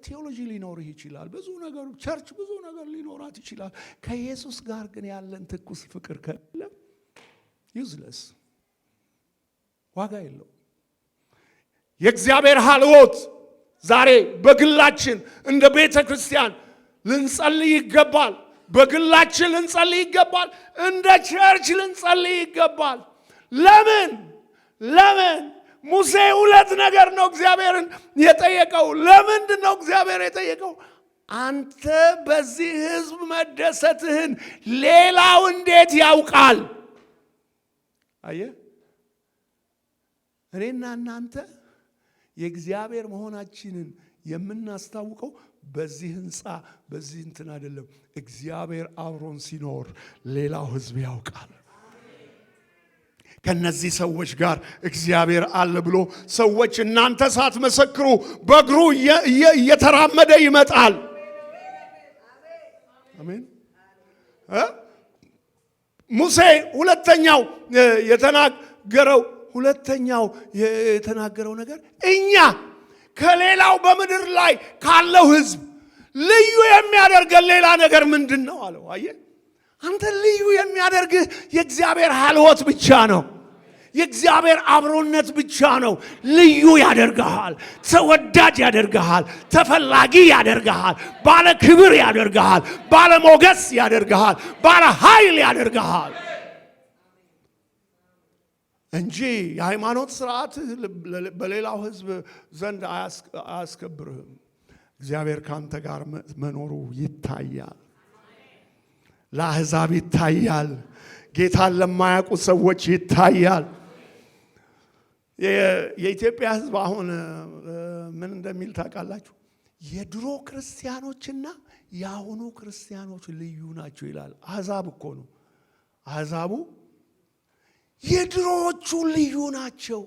ቴዎሎጂ ሊኖርህ ይችላል፣ ብዙ ነገር ቸርች ብዙ ነገር ሊኖራት ይችላል። ከኢየሱስ ጋር ግን ያለን ትኩስ ፍቅር ከሌለ ዩዝለስ፣ ዋጋ የለው። የእግዚአብሔር ሀልዎት ዛሬ በግላችን እንደ ቤተ ክርስቲያን ልንጸልይ ይገባል። በግላችን ልንጸልይ ይገባል። እንደ ቸርች ልንጸልይ ይገባል። ለምን ሙሴ ሁለት ነገር ነው እግዚአብሔርን የጠየቀው። ለምንድን ነው እግዚአብሔር የጠየቀው? አንተ በዚህ ሕዝብ መደሰትህን ሌላው እንዴት ያውቃል? አየ፣ እኔና እናንተ የእግዚአብሔር መሆናችንን የምናስታውቀው በዚህ ህንፃ በዚህ እንትን አይደለም። እግዚአብሔር አብሮን ሲኖር ሌላው ሕዝብ ያውቃል። ከነዚህ ሰዎች ጋር እግዚአብሔር አለ ብሎ ሰዎች እናንተ ሳትመሰክሩ በእግሩ እየተራመደ ይመጣል። አሜን። ሙሴ ሁለተኛው የተናገረው ነገር እኛ ከሌላው በምድር ላይ ካለው ህዝብ ልዩ የሚያደርገን ሌላ ነገር ምንድን ነው አለው። አየህ፣ አንተ ልዩ የሚያደርግህ የእግዚአብሔር ሀልወት ብቻ ነው። የእግዚአብሔር አብሮነት ብቻ ነው ልዩ ያደርግሃል። ተወዳጅ ያደርግሃል። ተፈላጊ ያደርግሃል። ባለ ክብር ያደርግሃል። ባለ ሞገስ ያደርግሃል። ባለ ኃይል ያደርግሃል እንጂ የሃይማኖት ስርዓት በሌላው ህዝብ ዘንድ አያስከብርህም። እግዚአብሔር ካንተ ጋር መኖሩ ይታያል። ለአሕዛብ ይታያል። ጌታን ለማያውቁ ሰዎች ይታያል። የኢትዮጵያ ህዝብ አሁን ምን እንደሚል ታውቃላችሁ? የድሮ ክርስቲያኖችና የአሁኑ ክርስቲያኖች ልዩ ናቸው ይላል። አሕዛብ እኮ ነው። አሕዛቡ የድሮዎቹ ልዩ ናቸው፣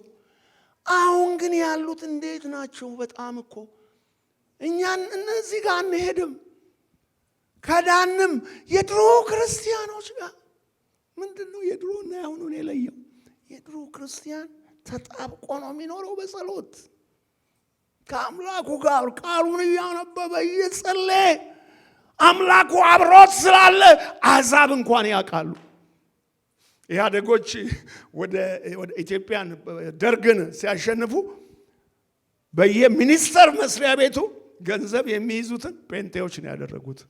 አሁን ግን ያሉት እንዴት ናቸው? በጣም እኮ እኛን እነዚህ ጋር አንሄድም። ከዳንም የድሮ ክርስቲያኖች ጋር ምንድን ነው የድሮና የአሁኑን የለየው? የድሮ ክርስቲያን ተጣብቆ ነው የሚኖረው በጸሎት ከአምላኩ ጋር ቃሉን እያነበበ እየጸለየ አምላኩ አብሮት ስላለ አሕዛብ እንኳን ያውቃሉ። ኢህአዴጎች ወደ ኢትዮጵያን ደርግን ሲያሸንፉ በየሚኒስተር መስሪያ ቤቱ ገንዘብ የሚይዙትን ጴንጤዎች ነው ያደረጉት።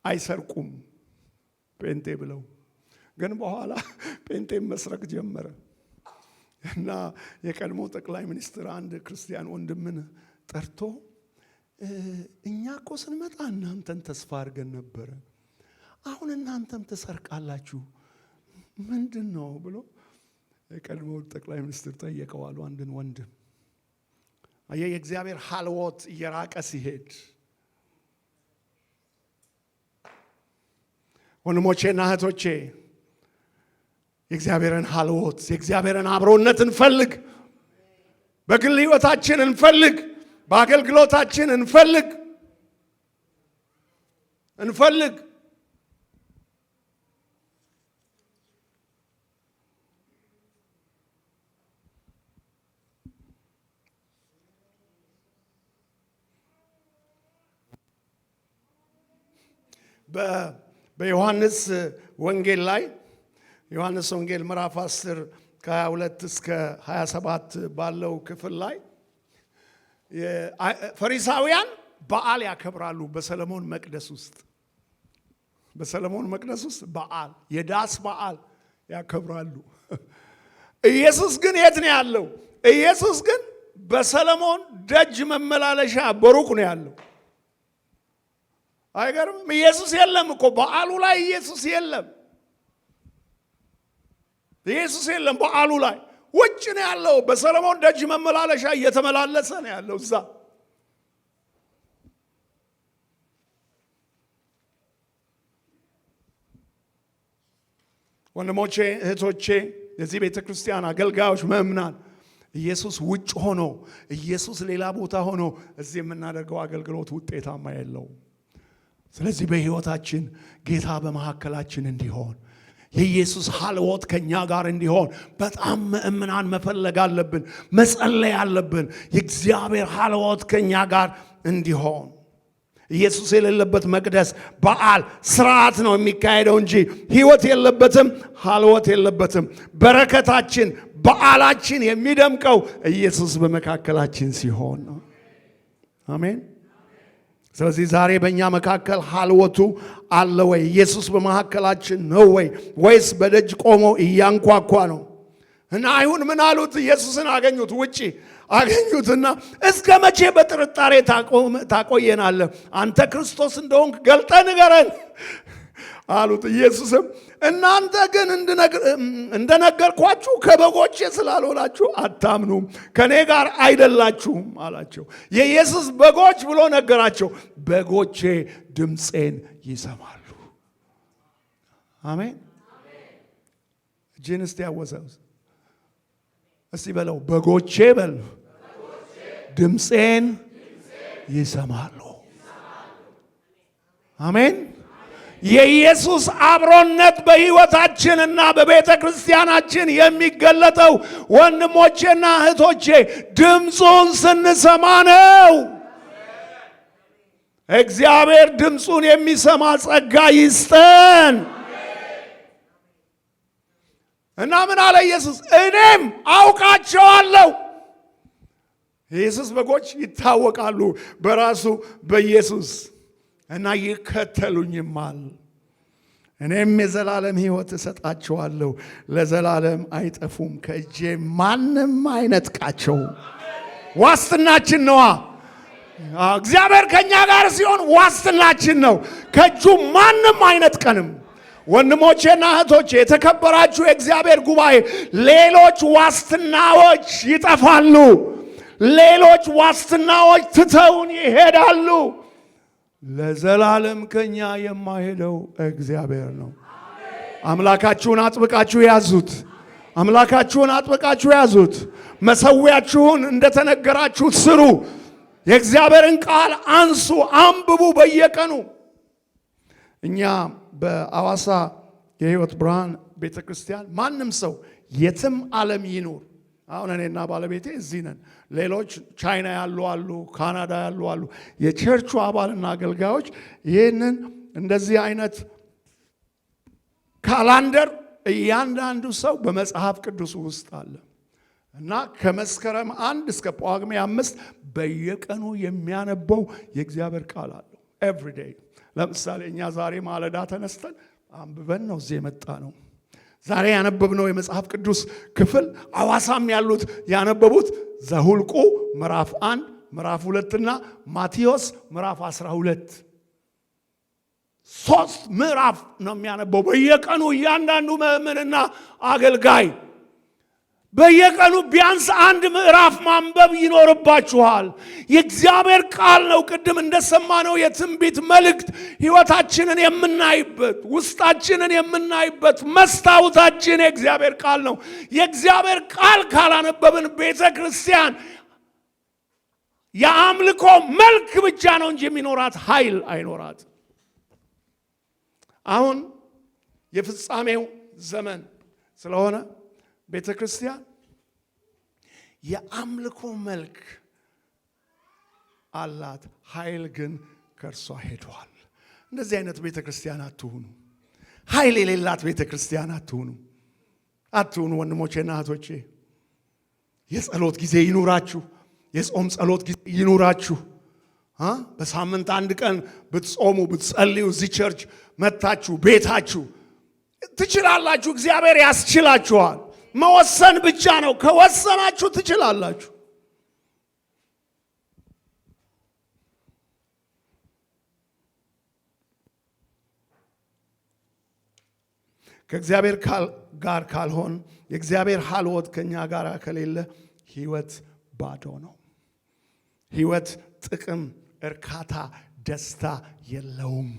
አይሰርቁም ጴንጤ ብለው፣ ግን በኋላ ጴንጤም መስረቅ ጀመረ እና የቀድሞ ጠቅላይ ሚኒስትር አንድ ክርስቲያን ወንድምን ጠርቶ እኛ እኮ ስንመጣ እናንተን ተስፋ አድርገን ነበረ፣ አሁን እናንተም ትሰርቃላችሁ ምንድን ነው ብሎ የቀድሞ ጠቅላይ ሚኒስትር ጠየቀዋሉ አንድን ወንድም። አየህ፣ የእግዚአብሔር ሀልወት እየራቀ ሲሄድ ወንድሞቼና እህቶቼ የእግዚአብሔርን ሀልወት የእግዚአብሔርን አብሮነት እንፈልግ። በግል ህይወታችን እንፈልግ፣ በአገልግሎታችን እንፈልግ። በዮሐንስ ወንጌል ላይ ዮሐንስ ወንጌል ምዕራፍ 10 ከ22 እስከ 27 ባለው ክፍል ላይ ፈሪሳውያን በዓል ያከብራሉ። በሰለሞን መቅደስ ውስጥ በዓል የዳስ በዓል ያከብራሉ። ኢየሱስ ግን የት ነው ያለው? ኢየሱስ ግን በሰለሞን ደጅ መመላለሻ በሩቅ ነው ያለው። አይገርምም? ኢየሱስ የለም እኮ በዓሉ ላይ ኢየሱስ የለም። በዓሉ ላይ ውጭ ነው ያለው። በሰለሞን ደጅ መመላለሻ እየተመላለሰ ነው ያለው እዛ። ወንድሞቼ እህቶቼ፣ የዚህ ቤተ ክርስቲያን አገልጋዮች ምእምናን፣ ኢየሱስ ውጭ ሆኖ ኢየሱስ ሌላ ቦታ ሆኖ እዚህ የምናደርገው አገልግሎት ውጤታማ የለውም። ስለዚህ በሕይወታችን ጌታ በመካከላችን እንዲሆን የኢየሱስ ሀልወት ከኛ ጋር እንዲሆን በጣም ምእምናን መፈለግ አለብን፣ መጸለይ አለብን። የእግዚአብሔር ሀልወት ከኛ ጋር እንዲሆን ኢየሱስ የሌለበት መቅደስ በዓል ስርዓት ነው የሚካሄደው እንጂ ሕይወት የለበትም፣ ሀልወት የለበትም። በረከታችን በዓላችን የሚደምቀው ኢየሱስ በመካከላችን ሲሆን ነው። አሜን። ስለዚህ ዛሬ በእኛ መካከል ሀልወቱ አለ ወይ? ኢየሱስ በመካከላችን ነው ወይ? ወይስ በደጅ ቆሞ እያንኳኳ ነው? እና አይሁን ምን አሉት? ኢየሱስን አገኙት፣ ውጪ አገኙትና እስከ መቼ በጥርጣሬ ታቆየናለህ? አንተ ክርስቶስ እንደሆንክ ገልጠህ ንገረን አሉት። ኢየሱስም እናንተ ግን እንደነገርኳችሁ ከበጎቼ ስላልሆናችሁ አታምኑም፣ ከኔ ጋር አይደላችሁም አላቸው። የኢየሱስ በጎች ብሎ ነገራቸው። በጎቼ ድምፄን ይሰማሉ። አሜን። እጅን እስቲ ያወዛውዝ እስቲ በለው፣ በጎቼ በል ድምፄን ይሰማሉ። አሜን። የኢየሱስ አብሮነት በሕይወታችንና በቤተ ክርስቲያናችን የሚገለጠው ወንድሞቼና እህቶቼ ድምፁን ስንሰማ ነው። እግዚአብሔር ድምፁን የሚሰማ ጸጋ ይስጠን። እና ምን አለ ኢየሱስ? እኔም አውቃቸዋለሁ። የኢየሱስ በጎች ይታወቃሉ በራሱ በኢየሱስ እና ይከተሉኝማል። እኔም የዘላለም ሕይወት እሰጣቸዋለሁ፣ ለዘላለም አይጠፉም፣ ከእጄ ማንም አይነጥቃቸው። ዋስትናችን ነዋ። እግዚአብሔር ከኛ ጋር ሲሆን ዋስትናችን ነው። ከእጁ ማንም አይነጥቀንም። ወንድሞቼና እህቶቼ፣ የተከበራችሁ የእግዚአብሔር ጉባኤ፣ ሌሎች ዋስትናዎች ይጠፋሉ። ሌሎች ዋስትናዎች ትተውን ይሄዳሉ። ለዘላለም ከኛ የማይሄደው እግዚአብሔር ነው። አምላካችሁን አጥብቃችሁ ያዙት። አምላካችሁን አጥብቃችሁ ያዙት። መሠዊያችሁን እንደተነገራችሁት ስሩ። የእግዚአብሔርን ቃል አንሱ፣ አንብቡ በየቀኑ። እኛ በአዋሳ የሕይወት ብርሃን ቤተ ክርስቲያን ማንም ሰው የትም ዓለም ይኑር፣ አሁን እኔና ባለቤቴ እዚህ ነን። ሌሎች ቻይና ያሉ አሉ፣ ካናዳ ያሉ አሉ። የቸርቹ አባልና አገልጋዮች ይህንን እንደዚህ አይነት ካላንደር እያንዳንዱ ሰው በመጽሐፍ ቅዱስ ውስጥ አለ እና ከመስከረም 1 እስከ ጳጉሜ 5 በየቀኑ የሚያነበው የእግዚአብሔር ቃል አለው። ኤቭሪዴይ። ለምሳሌ እኛ ዛሬ ማለዳ ተነስተን አንብበን ነው እዚህ የመጣ ነው። ዛሬ ያነበብነው የመጽሐፍ ቅዱስ ክፍል አዋሳም ያሉት ያነበቡት ዘሁልቁ ምዕራፍ 1 ምዕራፍ 2 እና ማቴዎስ ምዕራፍ 12 3 ምዕራፍ ነው የሚያነበው በየቀኑ እያንዳንዱ ምእመንና አገልጋይ በየቀኑ ቢያንስ 1 ምዕራፍ ማንበብ ይኖርባችኋል። የእግዚአብሔር ቃል ነው። ቅድም እንደሰማነው የትንቢት መልእክት ሕይወታችንን የምናይበት ውስጣችንን የምናይበት መስታወታችን የእግዚአብሔር ቃል ነው። የእግዚአብሔር ቃል ካላነበብን ቤተ ክርስቲያን የአምልኮ መልክ ብቻ ነው እንጂ የሚኖራት ኃይል አይኖራት። አሁን የፍጻሜው ዘመን ስለሆነ ቤተ ክርስቲያን የአምልኮ መልክ አላት፣ ኃይል ግን ከእርሷ ሄዷል። እንደዚህ አይነት ቤተ ክርስቲያን አትሁኑ። ኃይል የሌላት ቤተ ክርስቲያን አትሁኑ። ወንድሞቼና እህቶቼ፣ የጸሎት ጊዜ ይኑራችሁ። የጾም ጸሎት ጊዜ ይኑራችሁ። በሳምንት 1 ቀን ብትጾሙ ብትጸልዩ እዚህ ቸርች መታችሁ ቤታችሁ ትችላላችሁ። እግዚአብሔር ያስችላችኋል። መወሰን ብቻ ነው። ከወሰናችሁ ትችላላችሁ። ከእግዚአብሔር ጋር ካልሆን የእግዚአብሔር ሀልወት ከኛ ጋር ከሌለ ሕይወት ባዶ ነው። ሕይወት ጥቅም፣ እርካታ፣ ደስታ የለውም።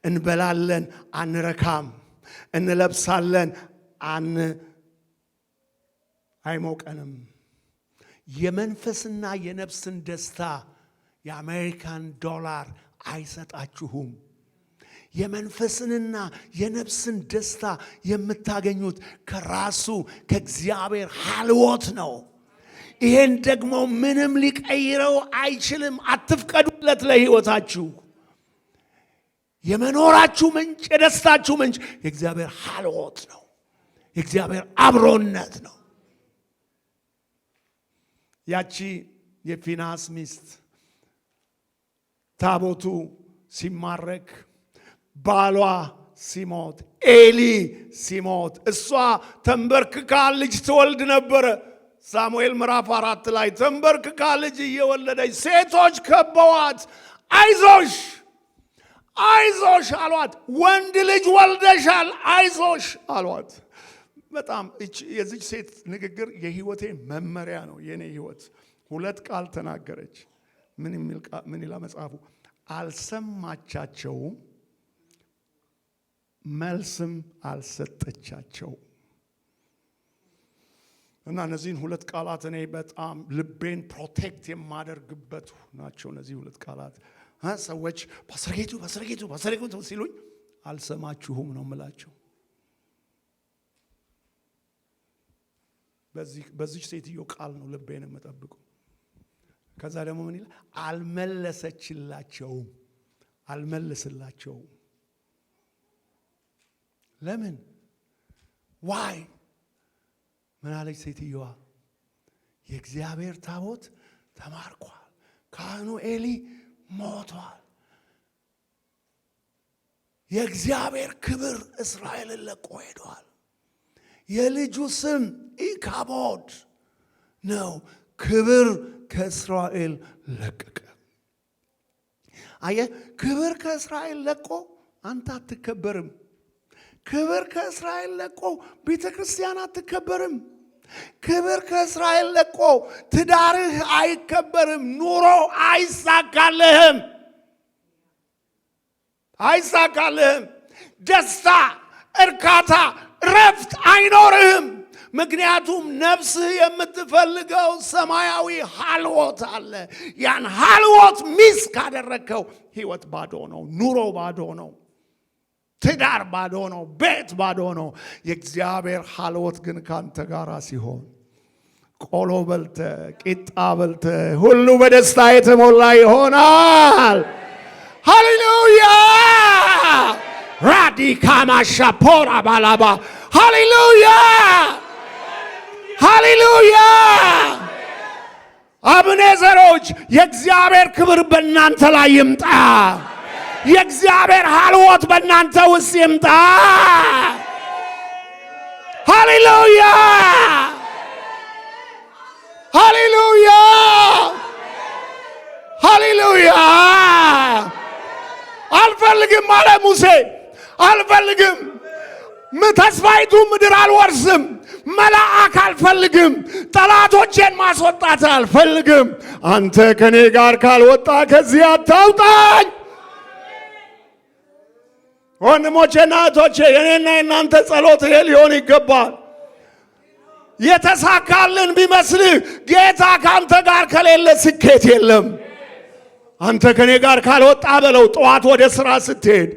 እንበላለን፣ አንረካም። እንለብሳለን፣ አይሞቀንም። የመንፈስና የነፍስን ደስታ የአሜሪካን ዶላር አይሰጣችሁም። የመንፈስንና የነፍስን ደስታ የምታገኙት ከራሱ ከእግዚአብሔር ሀልወት ነው። ይሄን ደግሞ ምንም ሊቀይረው አይችልም። አትፍቀዱለት ለሕይወታችሁ። የመኖራችሁ ምንጭ፣ የደስታችሁ ምንጭ የእግዚአብሔር ሀልወት ነው። የእግዚአብሔር አብሮነት ነው። ያቺ የፊናስ ሚስት ታቦቱ ሲማረክ ባሏ ሲሞት ኤሊ ሲሞት እሷ ተንበርክካ ልጅ ትወልድ ነበረ። ሳሙኤል ምዕራፍ 4 ላይ ተንበርክካ ልጅ እየወለደች ሴቶች ከበዋት አይዞሽ አይዞሽ አሏት። ወንድ ልጅ ወልደሻል አይዞሽ አሏት። በጣም የዚች ሴት ንግግር የህይወቴ መመሪያ ነው። የኔ ህይወት 2 ቃል ተናገረች። ምን ይላል መጽሐፉ? አልሰማቻቸውም፣ መልስም አልሰጠቻቸው። እና እነዚህን 2 ቃላት እኔ በጣም ልቤን ፕሮቴክት የማደርግበት ናቸው። እነዚህ 2 ቃላት ሰዎች ፓስተር ጌቱ ሲሉኝ አልሰማችሁም ነው የምላቸው። በዚህ ሴትዮ ቃል ነው ልቤን የምጠብቀው። ከዛ ደግሞ ምን ይላል? አልመለስላቸውም። ለምን? ዋይ ምን አለች ሴትዮዋ? የእግዚአብሔር ታቦት ተማርኳል፣ ካህኑ ኤሊ ሞቷል፣ የእግዚአብሔር ክብር እስራኤልን ለቆ ሄዷል። የልጁ ስም ኢካቦድ ነው። ክብር ከእስራኤል ለቀቀ። አየህ፣ ክብር ከእስራኤል ለቆ አንተ አትከበርም። ክብር ከእስራኤል ለቆ ቤተ ክርስቲያን አትከበርም። ክብር ከእስራኤል ለቆ ትዳርህ አይከበርም። ኑሮ አይሳካልህም። ደስታ፣ እርካታ፣ ረፍት አይኖርህም። ምክንያቱም ነፍስህ የምትፈልገው ሰማያዊ ሀልወት አለ። ያን ሀልወት ሚስ ካደረግከው ህይወት ባዶ ነው፣ ኑሮ ባዶ ነው፣ ትዳር ባዶ ነው፣ ቤት ባዶ ነው። የእግዚአብሔር ሀልወት ግን ካንተ ጋር ሲሆን ቆሎ በልተ ቂጣ በልተ ሁሉ በደስታ የተሞላ ይሆናል። ሃሌሉያ! ራዲካማ ሻፖራ ባላባ ሃሌሉያ! ሃሌሉያ! አብኔዘሮች የእግዚአብሔር ክብር በእናንተ ላይ ይምጣ። የእግዚአብሔር ሀልወት በእናንተ ውስጥ ይምጣ። ሃሌሉያ! ሃሌሉያ! ሃሌሉያ! አልፈልግም አለ ሙሴ። አልፈልግም፣ ተስፋይቱ ምድር አልወርስም፣ መልአክ አልፈልግም፣ ጠላቶቼን ማስወጣት አልፈልግም። አንተ ከኔ ጋር ካልወጣ ከዚህ አታውጣኝ። ወንድሞቼና እህቶቼ የኔና የናንተ ጸሎት ይሄ ሊሆን ይገባል። የተሳካልን ቢመስልህ ጌታ ካንተ ጋር ከሌለ ስኬት የለም። አንተ ከኔ ጋር ካልወጣ በለው። ጠዋት ወደ ስራ ስትሄድ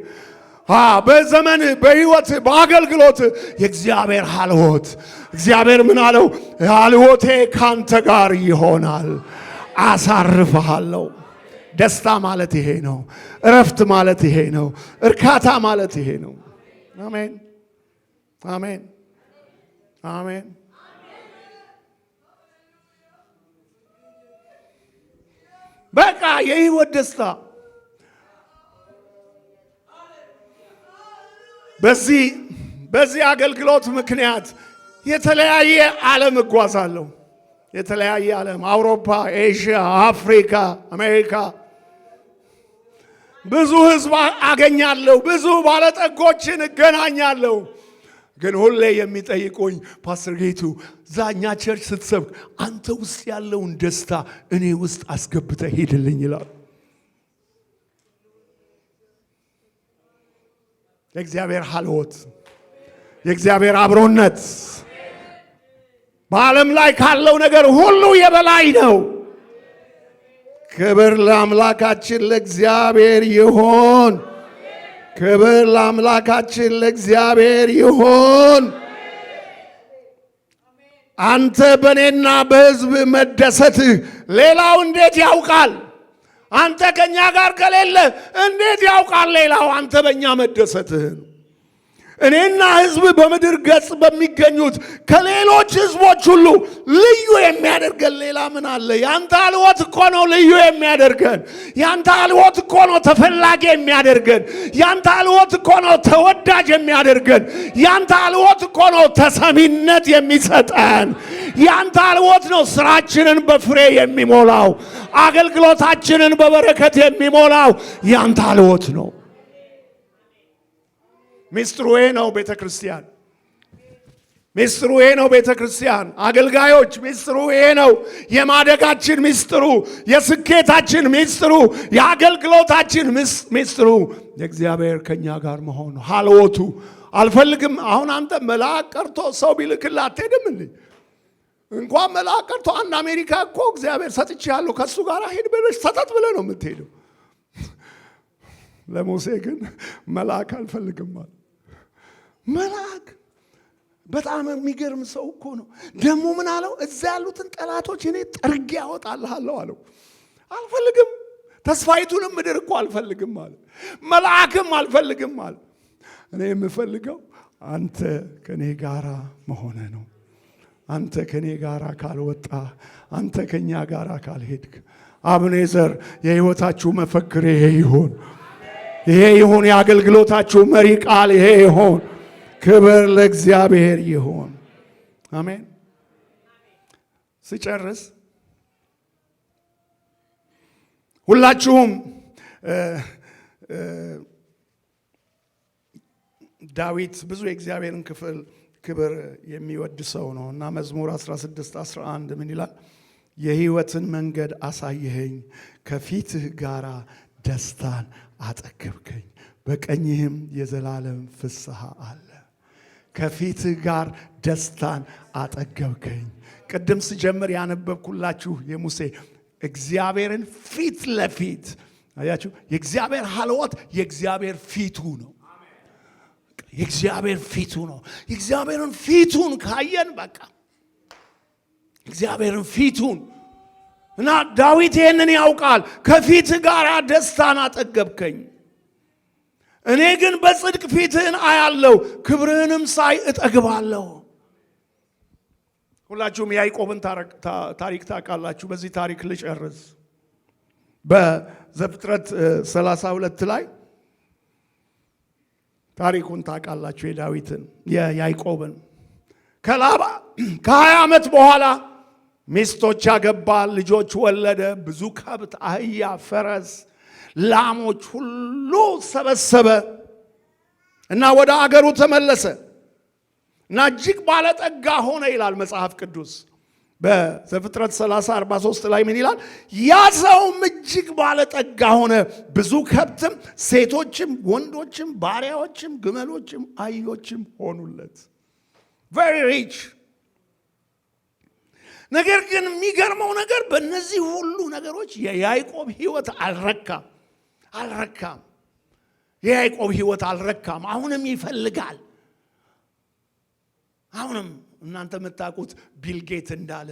በዘመን በህይወት በአገልግሎት የእግዚአብሔር ሀልወት እግዚአብሔር ምን አለው? ሀልወቴ ካንተ ጋር ይሆናል፣ አሳርፍሃለሁ። ደስታ ማለት ይሄ ነው። እረፍት ማለት ይሄ ነው። እርካታ ማለት ይሄ ነው። አሜን፣ አሜን፣ አሜን። በቃ የህይወት ደስታ በዚህ አገልግሎት ምክንያት የተለያየ ዓለም እጓዛለሁ። የተለያየ ዓለም፣ አውሮፓ፣ ኤዥያ፣ አፍሪካ፣ አሜሪካ። ብዙ ህዝብ አገኛለሁ። ብዙ ባለጠጎችን እገናኛለሁ። ግን ሁሌ የሚጠይቁኝ ፓስተር ጌቱ ዛኛ ቸርች ስትሰብክ አንተ ውስጥ ያለውን ደስታ እኔ ውስጥ አስገብተህ ሄድልኝ ይላል። የእግዚአብሔር ሀልወት፣ የእግዚአብሔር አብሮነት በዓለም ላይ ካለው ነገር ሁሉ የበላይ ነው። ክብር ለአምላካችን ለእግዚአብሔር ይሁን። ክብር ለአምላካችን ለእግዚአብሔር ይሁን። አንተ በእኔና በሕዝብ መደሰትህ ሌላው እንዴት ያውቃል? አንተ ከኛ ጋር ከሌለ እንዴት ያውቃል ሌላው አንተ በእኛ መደሰትህን? እኔና ሕዝብ በምድር ገጽ በሚገኙት ከሌሎች ሕዝቦች ሁሉ ልዩ የሚያደርገን ሌላ ምን አለ? ያንተ ሀልወት እኮ ነው ልዩ የሚያደርገን። ያንተ ሀልወት እኮ ነው ተፈላጊ የሚያደርገን። ያንተ ሀልወት እኮ ነው ተወዳጅ የሚያደርገን። ያንተ ሀልወት እኮ ነው ተሰሚነት የሚሰጠን። ያንተ ሀልወት ነው ስራችንን በፍሬ የሚሞላው፣ አገልግሎታችንን በበረከት የሚሞላው ያንተ ሀልወት ነው። ሚስጥሩ ነው ቤተ ክርስቲያን። ሚስጥሩ ነው ቤተ ክርስቲያን። አገልጋዮች ሚስጥሩ ነው። የማደጋችን ሚስጥሩ፣ የስኬታችን ሚስጥሩ፣ የአገልግሎታችን ሚስጥሩ የእግዚአብሔር ከኛ ጋር መሆኑ ሀልወቱ። አልፈልግም። አሁን አንተ መልአክ ቀርቶ ሰው ቢልክልህ አትሄድም እንዴ? እንኳን መልአክ ቀርቶ አንድ አሜሪካ እኮ እግዚአብሔር ሰጥቼሃለሁ ከሱ ጋር ሄድ ብለሽ ሰጠት ብለህ ነው የምትሄደው። ለሙሴ ግን መልአክ አልፈልግም አለ። መልአክ በጣም የሚገርም ሰው እኮ ነው። ደግሞ ምን አለው? እዛ ያሉትን ጠላቶች እኔ ጠርጌ አወጣልሃለሁ አለው። አልፈልግም፣ ተስፋይቱንም ምድር እኮ አልፈልግም አለ። መልአክም አልፈልግም አለ። እኔ የምፈልገው አንተ ከኔ ጋራ መሆነ ነው። አንተ ከኔ ጋራ ካልወጣ፣ አንተ ከኛ ጋራ ካልሄድክ፣ አብኔዘር የህይወታችሁ መፈክር ይሄ ይሁን። ይሄ ይሁን የአገልግሎታችሁ መሪ ቃል ይሄ ይሁን። ክብር ለእግዚአብሔር ይሁን። አሜን። ስጨርስ ሁላችሁም ዳዊት ብዙ የእግዚአብሔርን ክብር የሚወድ ሰው ነው እና መዝሙር 16:11 ምን ይላል? የህይወትን መንገድ አሳየኸኝ፣ ከፊትህ ጋራ ደስታን አጠገብከኝ፣ በቀኝህም የዘላለም ፍስሐ አለ። ከፊትህ ጋር ደስታን አጠገብከኝ። ቅድም ስጀምር ያነበብኩላችሁ የሙሴ እግዚአብሔርን ፊት ለፊት አያችሁ። የእግዚአብሔር ሀልወት የእግዚአብሔር ፊቱ ነው። የእግዚአብሔር ፊቱ ነው። የእግዚአብሔርን ፊቱን ካየን በቃ እግዚአብሔርን ፊቱን እና ዳዊት ይህንን ያውቃል። ከፊት ጋር ደስታን አጠገብከኝ፣ እኔ ግን በጽድቅ ፊትህን አያለው፣ ክብርህንም ሳይ እጠግባለሁ። ሁላችሁም የያዕቆብን ታሪክ ታውቃላችሁ። በዚህ ታሪክ ልጨርስ። በዘፍጥረት 32 ላይ ታሪኩን ታውቃላችሁ። የዳዊትን የያዕቆብን ከላባ ከ20 ዓመት በኋላ ሚስቶች አገባ፣ ልጆች ወለደ፣ ብዙ ከብት፣ አህያ፣ ፈረስ፣ ላሞች ሁሉ ሰበሰበ እና ወደ አገሩ ተመለሰ እና እጅግ ባለጠጋ ሆነ ይላል መጽሐፍ ቅዱስ። በዘፍጥረት 30:43 ላይ ምን ይላል? ያ ሰውም እጅግ ባለጠጋ ሆነ፣ ብዙ ከብትም፣ ሴቶችም፣ ወንዶችም፣ ባሪያዎችም፣ ግመሎችም፣ አህዮችም ሆኑለት። very rich። ነገር ግን የሚገርመው ነገር በእነዚህ ሁሉ ነገሮች የያዕቆብ ሕይወት አልረካም። የያዕቆብ ሕይወት አልረካም። አሁንም ይፈልጋል። አሁንም እናንተ የምታውቁት ቢልጌት እንዳለ፣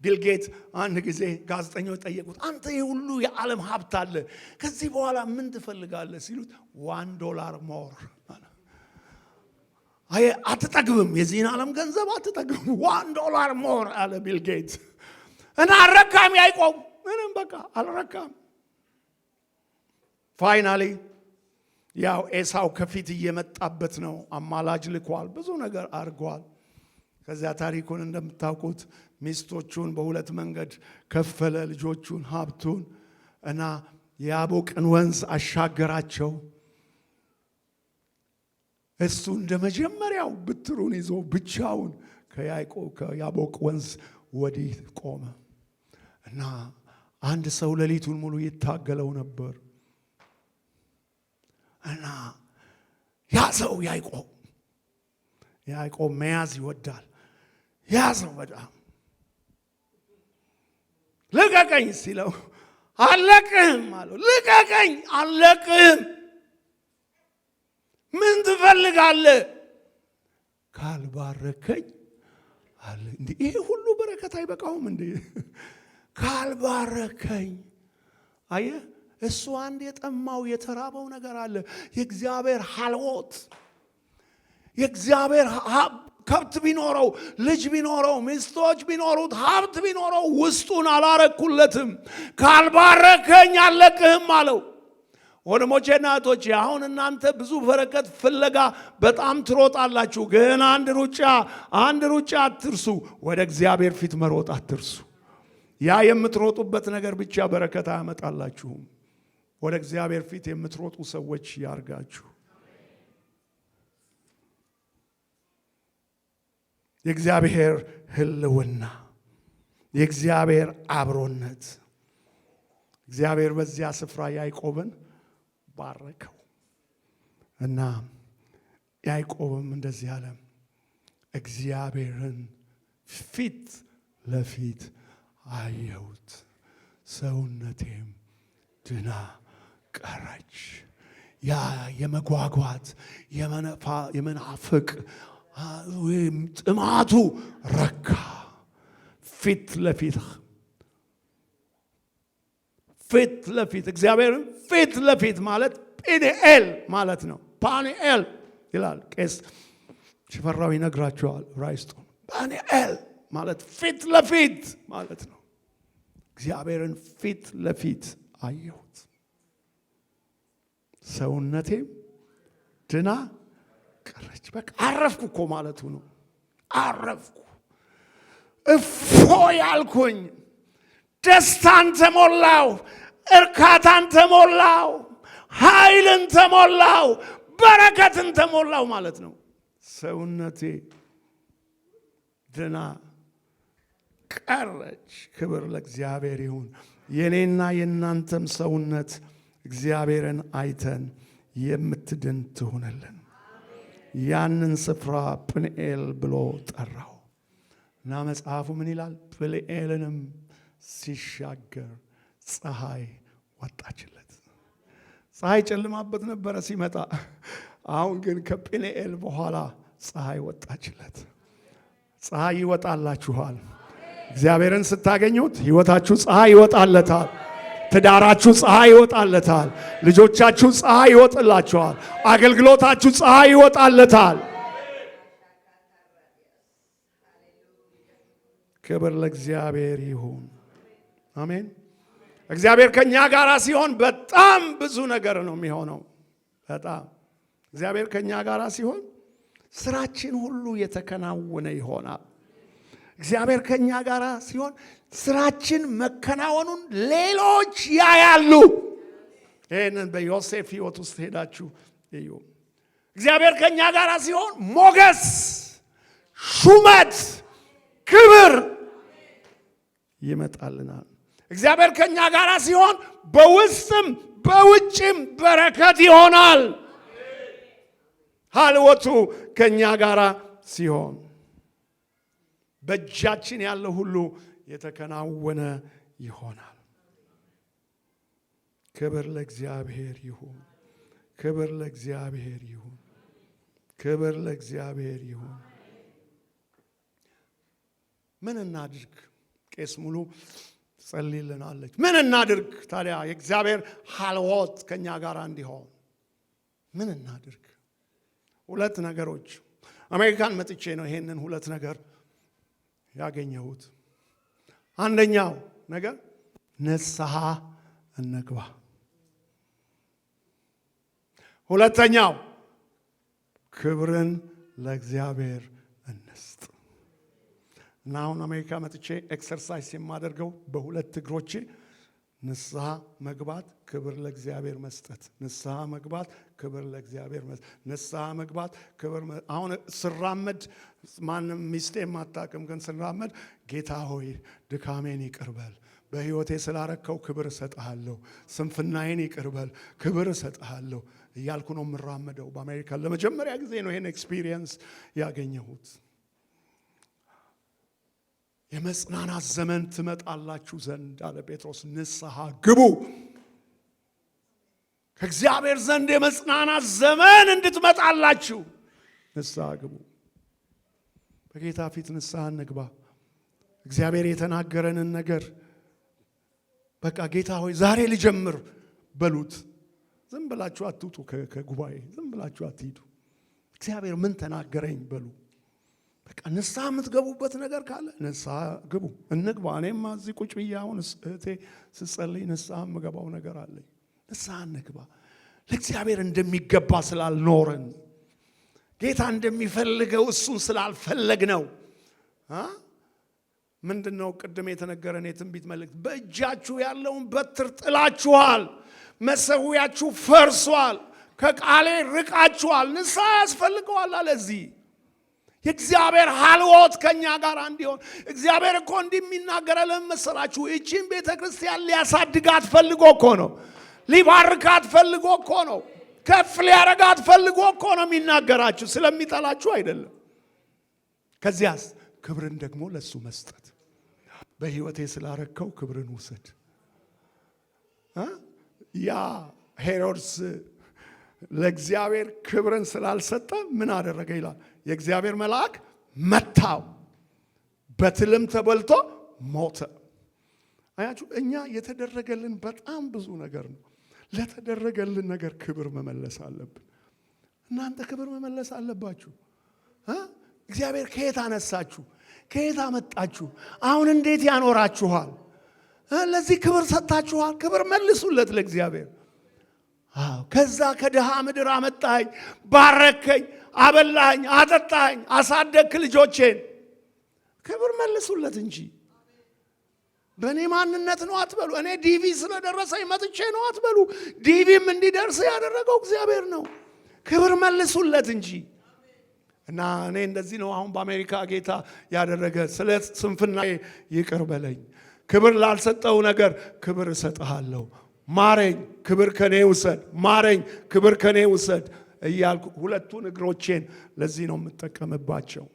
ቢልጌት አንድ ጊዜ ጋዜጠኞች ጠየቁት፣ አንተ የሁሉ የዓለም ሀብት አለ፣ ከዚህ በኋላ ምን ትፈልጋለህ ሲሉት $1 ሞር አትጠግብም፣ የዚህን ዓለም ገንዘብ አትጠግብም፣ $1 ሞር አለ ቢልጌት። እና አልረካም ያዕቆብ፣ ምንም በቃ አልረካም። ፋይናሊ ያው ኤሳው ከፊት እየመጣበት ነው። አማላጅ ልኳል፣ ብዙ ነገር አድርጓል። ከዚያ ታሪኩን እንደምታውቁት ሚስቶቹን በሁለት መንገድ ከፈለ፣ ልጆቹን፣ ሀብቱን እና የያቦቅን ወንዝ አሻገራቸው። እሱ እንደ መጀመሪያው ብትሩን ይዞ ብቻውን ከያቦቅ ወንዝ ወዲህ ቆመ እና አንድ ሰው ሌሊቱን ሙሉ ይታገለው ነበር እና ያዘው። ያዕቆብ መያዝ ይወዳል። ያዘው በጣም ልቀቀኝ ሲለው አለቅህም አለው። ልቀቀኝ፣ አለቅህም። ምን ትፈልጋለህ? ካልባረከኝ አለ። እንዴ ይሄ ሁሉ በረከት አይበቃውም እንዴ? ካልባረከኝ። አየህ፣ እሱ አንድ የጠማው የተራበው ነገር አለ። የእግዚአብሔር ሀልወት፣ የእግዚአብሔር ከብት ቢኖረው፣ ልጅ ቢኖረው፣ ሚስቶች ቢኖሩት፣ ሀብት ቢኖረው ውስጡን አላረኩለትም። ካልባረከኝ አለቅህም አለው። ወንድሞቼና እህቶቼ አሁን እናንተ ብዙ በረከት ፍለጋ በጣም ትሮጣላችሁ። ግን አንድ ሩጫ አትርሱ። ወደ እግዚአብሔር ፊት መሮጥ አትርሱ። ያ የምትሮጡበት ነገር ብቻ በረከት አያመጣላችሁም። ወደ እግዚአብሔር ፊት የምትሮጡ ሰዎች ያርጋችሁ። የእግዚአብሔር ሕልውና፣ የእግዚአብሔር አብሮነት። እግዚአብሔር በዚያ ስፍራ ያዕቆብን ባረከው እና ያዕቆብም እንደዚህ አለ፣ እግዚአብሔርን ፊት ለፊት አየሁት፣ ሰውነቴም ድና ቀረች። ያ የመጓጓት የመናፍቅ ጥማቱ ረካ። ፊት ለፊት እግዚአብሔርን ፊት ለፊት ማለት ፒኒኤል ማለት ነው። ፓኒኤል ይላል ቄስ ሽፈራው ይነግራቸዋል። ራይስቱ ፓኒኤል ማለት ፊት ለፊት ማለት ነው። እግዚአብሔርን ፊት ለፊት አየሁት፣ ሰውነቴም ድና ቀረች። በቃ አረፍኩ እኮ ማለቱ ነው። አረፍኩ፣ እፎይ አልኩኝ፣ ደስታን ተሞላው፣ እርካታን ተሞላው፣ ኃይልን ተሞላው፣ በረከትን ተሞላው ማለት ነው። ሰውነቴ ድና ቀረች። ክብር ለእግዚአብሔር ይሁን። የኔና የናንተም ሰውነት እግዚአብሔርን አይተን የምትድን ትሆነልን። ያንን ስፍራ ጵንኤል ብሎ ጠራው እና መጽሐፉ ምን ይላል? ጵንኤልንም ሲሻገር ፀሐይ ወጣችለት። ፀሐይ ጨልማበት ነበረ ሲመጣ። አሁን ግን ከጵንኤል በኋላ ፀሐይ ወጣችለት። ፀሐይ ይወጣላችኋል። እግዚአብሔርን ስታገኙት ሕይወታችሁ ፀሐይ ይወጣለታል። ትዳራችሁ ፀሐይ ይወጣለታል። ልጆቻችሁ ፀሐይ ይወጣላችኋል። አገልግሎታችሁ ፀሐይ ይወጣለታል። ክብር ለእግዚአብሔር ይሁን። አሜን። እግዚአብሔር ከኛ ጋር ሲሆን በጣም ብዙ ነገር ነው የሚሆነው። በጣም እግዚአብሔር ከኛ ጋር ሲሆን ስራችን ሁሉ የተከናወነ ይሆናል። እግዚአብሔር ከኛ ጋር ሲሆን ስራችን መከናወኑን ሌሎች ያያሉ። ይህንን በዮሴፍ ሕይወት ውስጥ ሄዳችሁ እዩ። እግዚአብሔር ከኛ ጋር ሲሆን ሞገስ፣ ሹመት፣ ክብር ይመጣልናል። እግዚአብሔር ከኛ ጋር ሲሆን በውስጥም በውጭም በረከት ይሆናል። ሀልወቱ ከኛ ጋር ሲሆን በእጃችን ያለው ሁሉ የተከናወነ ይሆናል። ክብር ለእግዚአብሔር ይሁን። ክብር ለእግዚአብሔር ይሁን። ክብር ለእግዚአብሔር ይሁን። ምን እናድርግ? ቄስ ሙሉ ጸልይልናለች። ምን እናድርግ ታዲያ የእግዚአብሔር ሀልወት ከኛ ጋር እንዲሆን ምን እናድርግ? ሁለት ነገሮች። አሜሪካን መጥቼ ነው ይሄንን ሁለት ነገር ያገኘሁት። አንደኛው ነገር ንስሐ እንግባ። ሁለተኛው ክብርን ለእግዚአብሔር እንስጥ። እና አሁን አሜሪካ መጥቼ ኤክሰርሳይዝ የማደርገው በሁለት እግሮቼ ንስሐ መግባት፣ ክብር ለእግዚአብሔር መስጠት። ንስሐ መግባት፣ ክብር ለእግዚአብሔር መስጠት። ንስሐ መግባት፣ ክብር አሁን ስራመድ ማንም ሚስቴ የማታውቅም፣ ግን ስራመድ ጌታ ሆይ ድካሜን ይቅርበል፣ በሕይወቴ ስላረከው ክብር እሰጥሃለሁ፣ ስንፍናዬን ይቅርበል፣ ክብር እሰጥሃለሁ እያልኩ ነው የምራመደው። በአሜሪካ ለመጀመሪያ ጊዜ ነው ይሄን ኤክስፒሪየንስ ያገኘሁት። የመጽናናት ዘመን ትመጣላችሁ ዘንድ አለ ጴጥሮስ። ንስሐ ግቡ። ከእግዚአብሔር ዘንድ የመጽናናት ዘመን እንድትመጣላችሁ ንስሐ ግቡ። በጌታ ፊት ንስሐ እንግባ። እግዚአብሔር የተናገረንን ነገር በቃ ጌታ ሆይ ዛሬ ልጀምር በሉት። ዝም ብላችሁ አትውጡ ከጉባኤ፣ ዝም ብላችሁ አትሂዱ። እግዚአብሔር ምን ተናገረኝ በሉ። በቃ ንስሐ የምትገቡበት ነገር ካለ ንስሐ ግቡ። እንግባ። እኔም እዚህ ቁጭ ብዬ አሁን እህቴ ስጸልይ ንስሐ የምገባው ነገር አለኝ። ንስሐ እንግባ። ለእግዚአብሔር እንደሚገባ ስላልኖርን፣ ጌታ እንደሚፈልገው እሱን ስላልፈለግ ነው። ምንድን ነው ቅድም የተነገረን የትንቢት መልእክት? በእጃችሁ ያለውን በትር ጥላችኋል፣ መሠዊያችሁ ፈርሷል፣ ከቃሌ ርቃችኋል። ንስሐ ያስፈልገዋል። ለዚህ የእግዚአብሔር ሀልወት ከኛ ጋር እንዲሆን እግዚአብሔር እኮ እንደሚናገረ ለመሰላችሁ እቺን ቤተ ክርስቲያን ሊያሳድጋት ፈልጎ እኮ ነው። ሊባርካት ፈልጎ እኮ ነው። ከፍ ሊያረጋት ፈልጎ እኮ ነው የሚናገራችሁ። ስለሚጠላችሁ አይደለም። ከዚያስ ክብርን ደግሞ ለሱ መስጠት። በሕይወቴ ስላረከው ክብርን ውሰድ። ያ ሄሮድስ ለእግዚአብሔር ክብርን ስላልሰጠ ምን አደረገ ይላል? የእግዚአብሔር መልአክ መታው፣ በትልም ተበልቶ ሞተ። አያችሁ፣ እኛ የተደረገልን በጣም ብዙ ነገር ነው። ለተደረገልን ነገር ክብር መመለስ አለብን። እናንተ ክብር መመለስ አለባችሁ። እግዚአብሔር ከየት አነሳችሁ? ከየት አመጣችሁ? አሁን እንዴት ያኖራችኋል? ለዚህ ክብር ሰጥታችኋል። ክብር መልሱለት ለእግዚአብሔር። ከዛ ከድሃ ምድር አመጣኝ፣ ባረከኝ፣ አበላኝ፣ አጠጣኝ፣ አሳደግክ ልጆቼን። ክብር መልሱለት እንጂ በእኔ ማንነት ነው አትበሉ። እኔ ዲቪ ስለደረሰኝ መጥቼ ነው አትበሉ። ዲቪም እንዲደርስ ያደረገው እግዚአብሔር ነው። ክብር መልሱለት እንጂ። እና እኔ እንደዚህ ነው አሁን በአሜሪካ ጌታ ያደረገ። ስለ ስንፍና ይቅር በለኝ፣ ክብር ላልሰጠው ነገር ክብር እሰጥሃለሁ፣ ማረኝ፣ ክብር ከኔ ውሰድ፣ ማረኝ፣ ክብር ከኔ ውሰድ እያልኩ ሁለቱን እግሮቼን ለዚህ ነው የምጠቀምባቸው።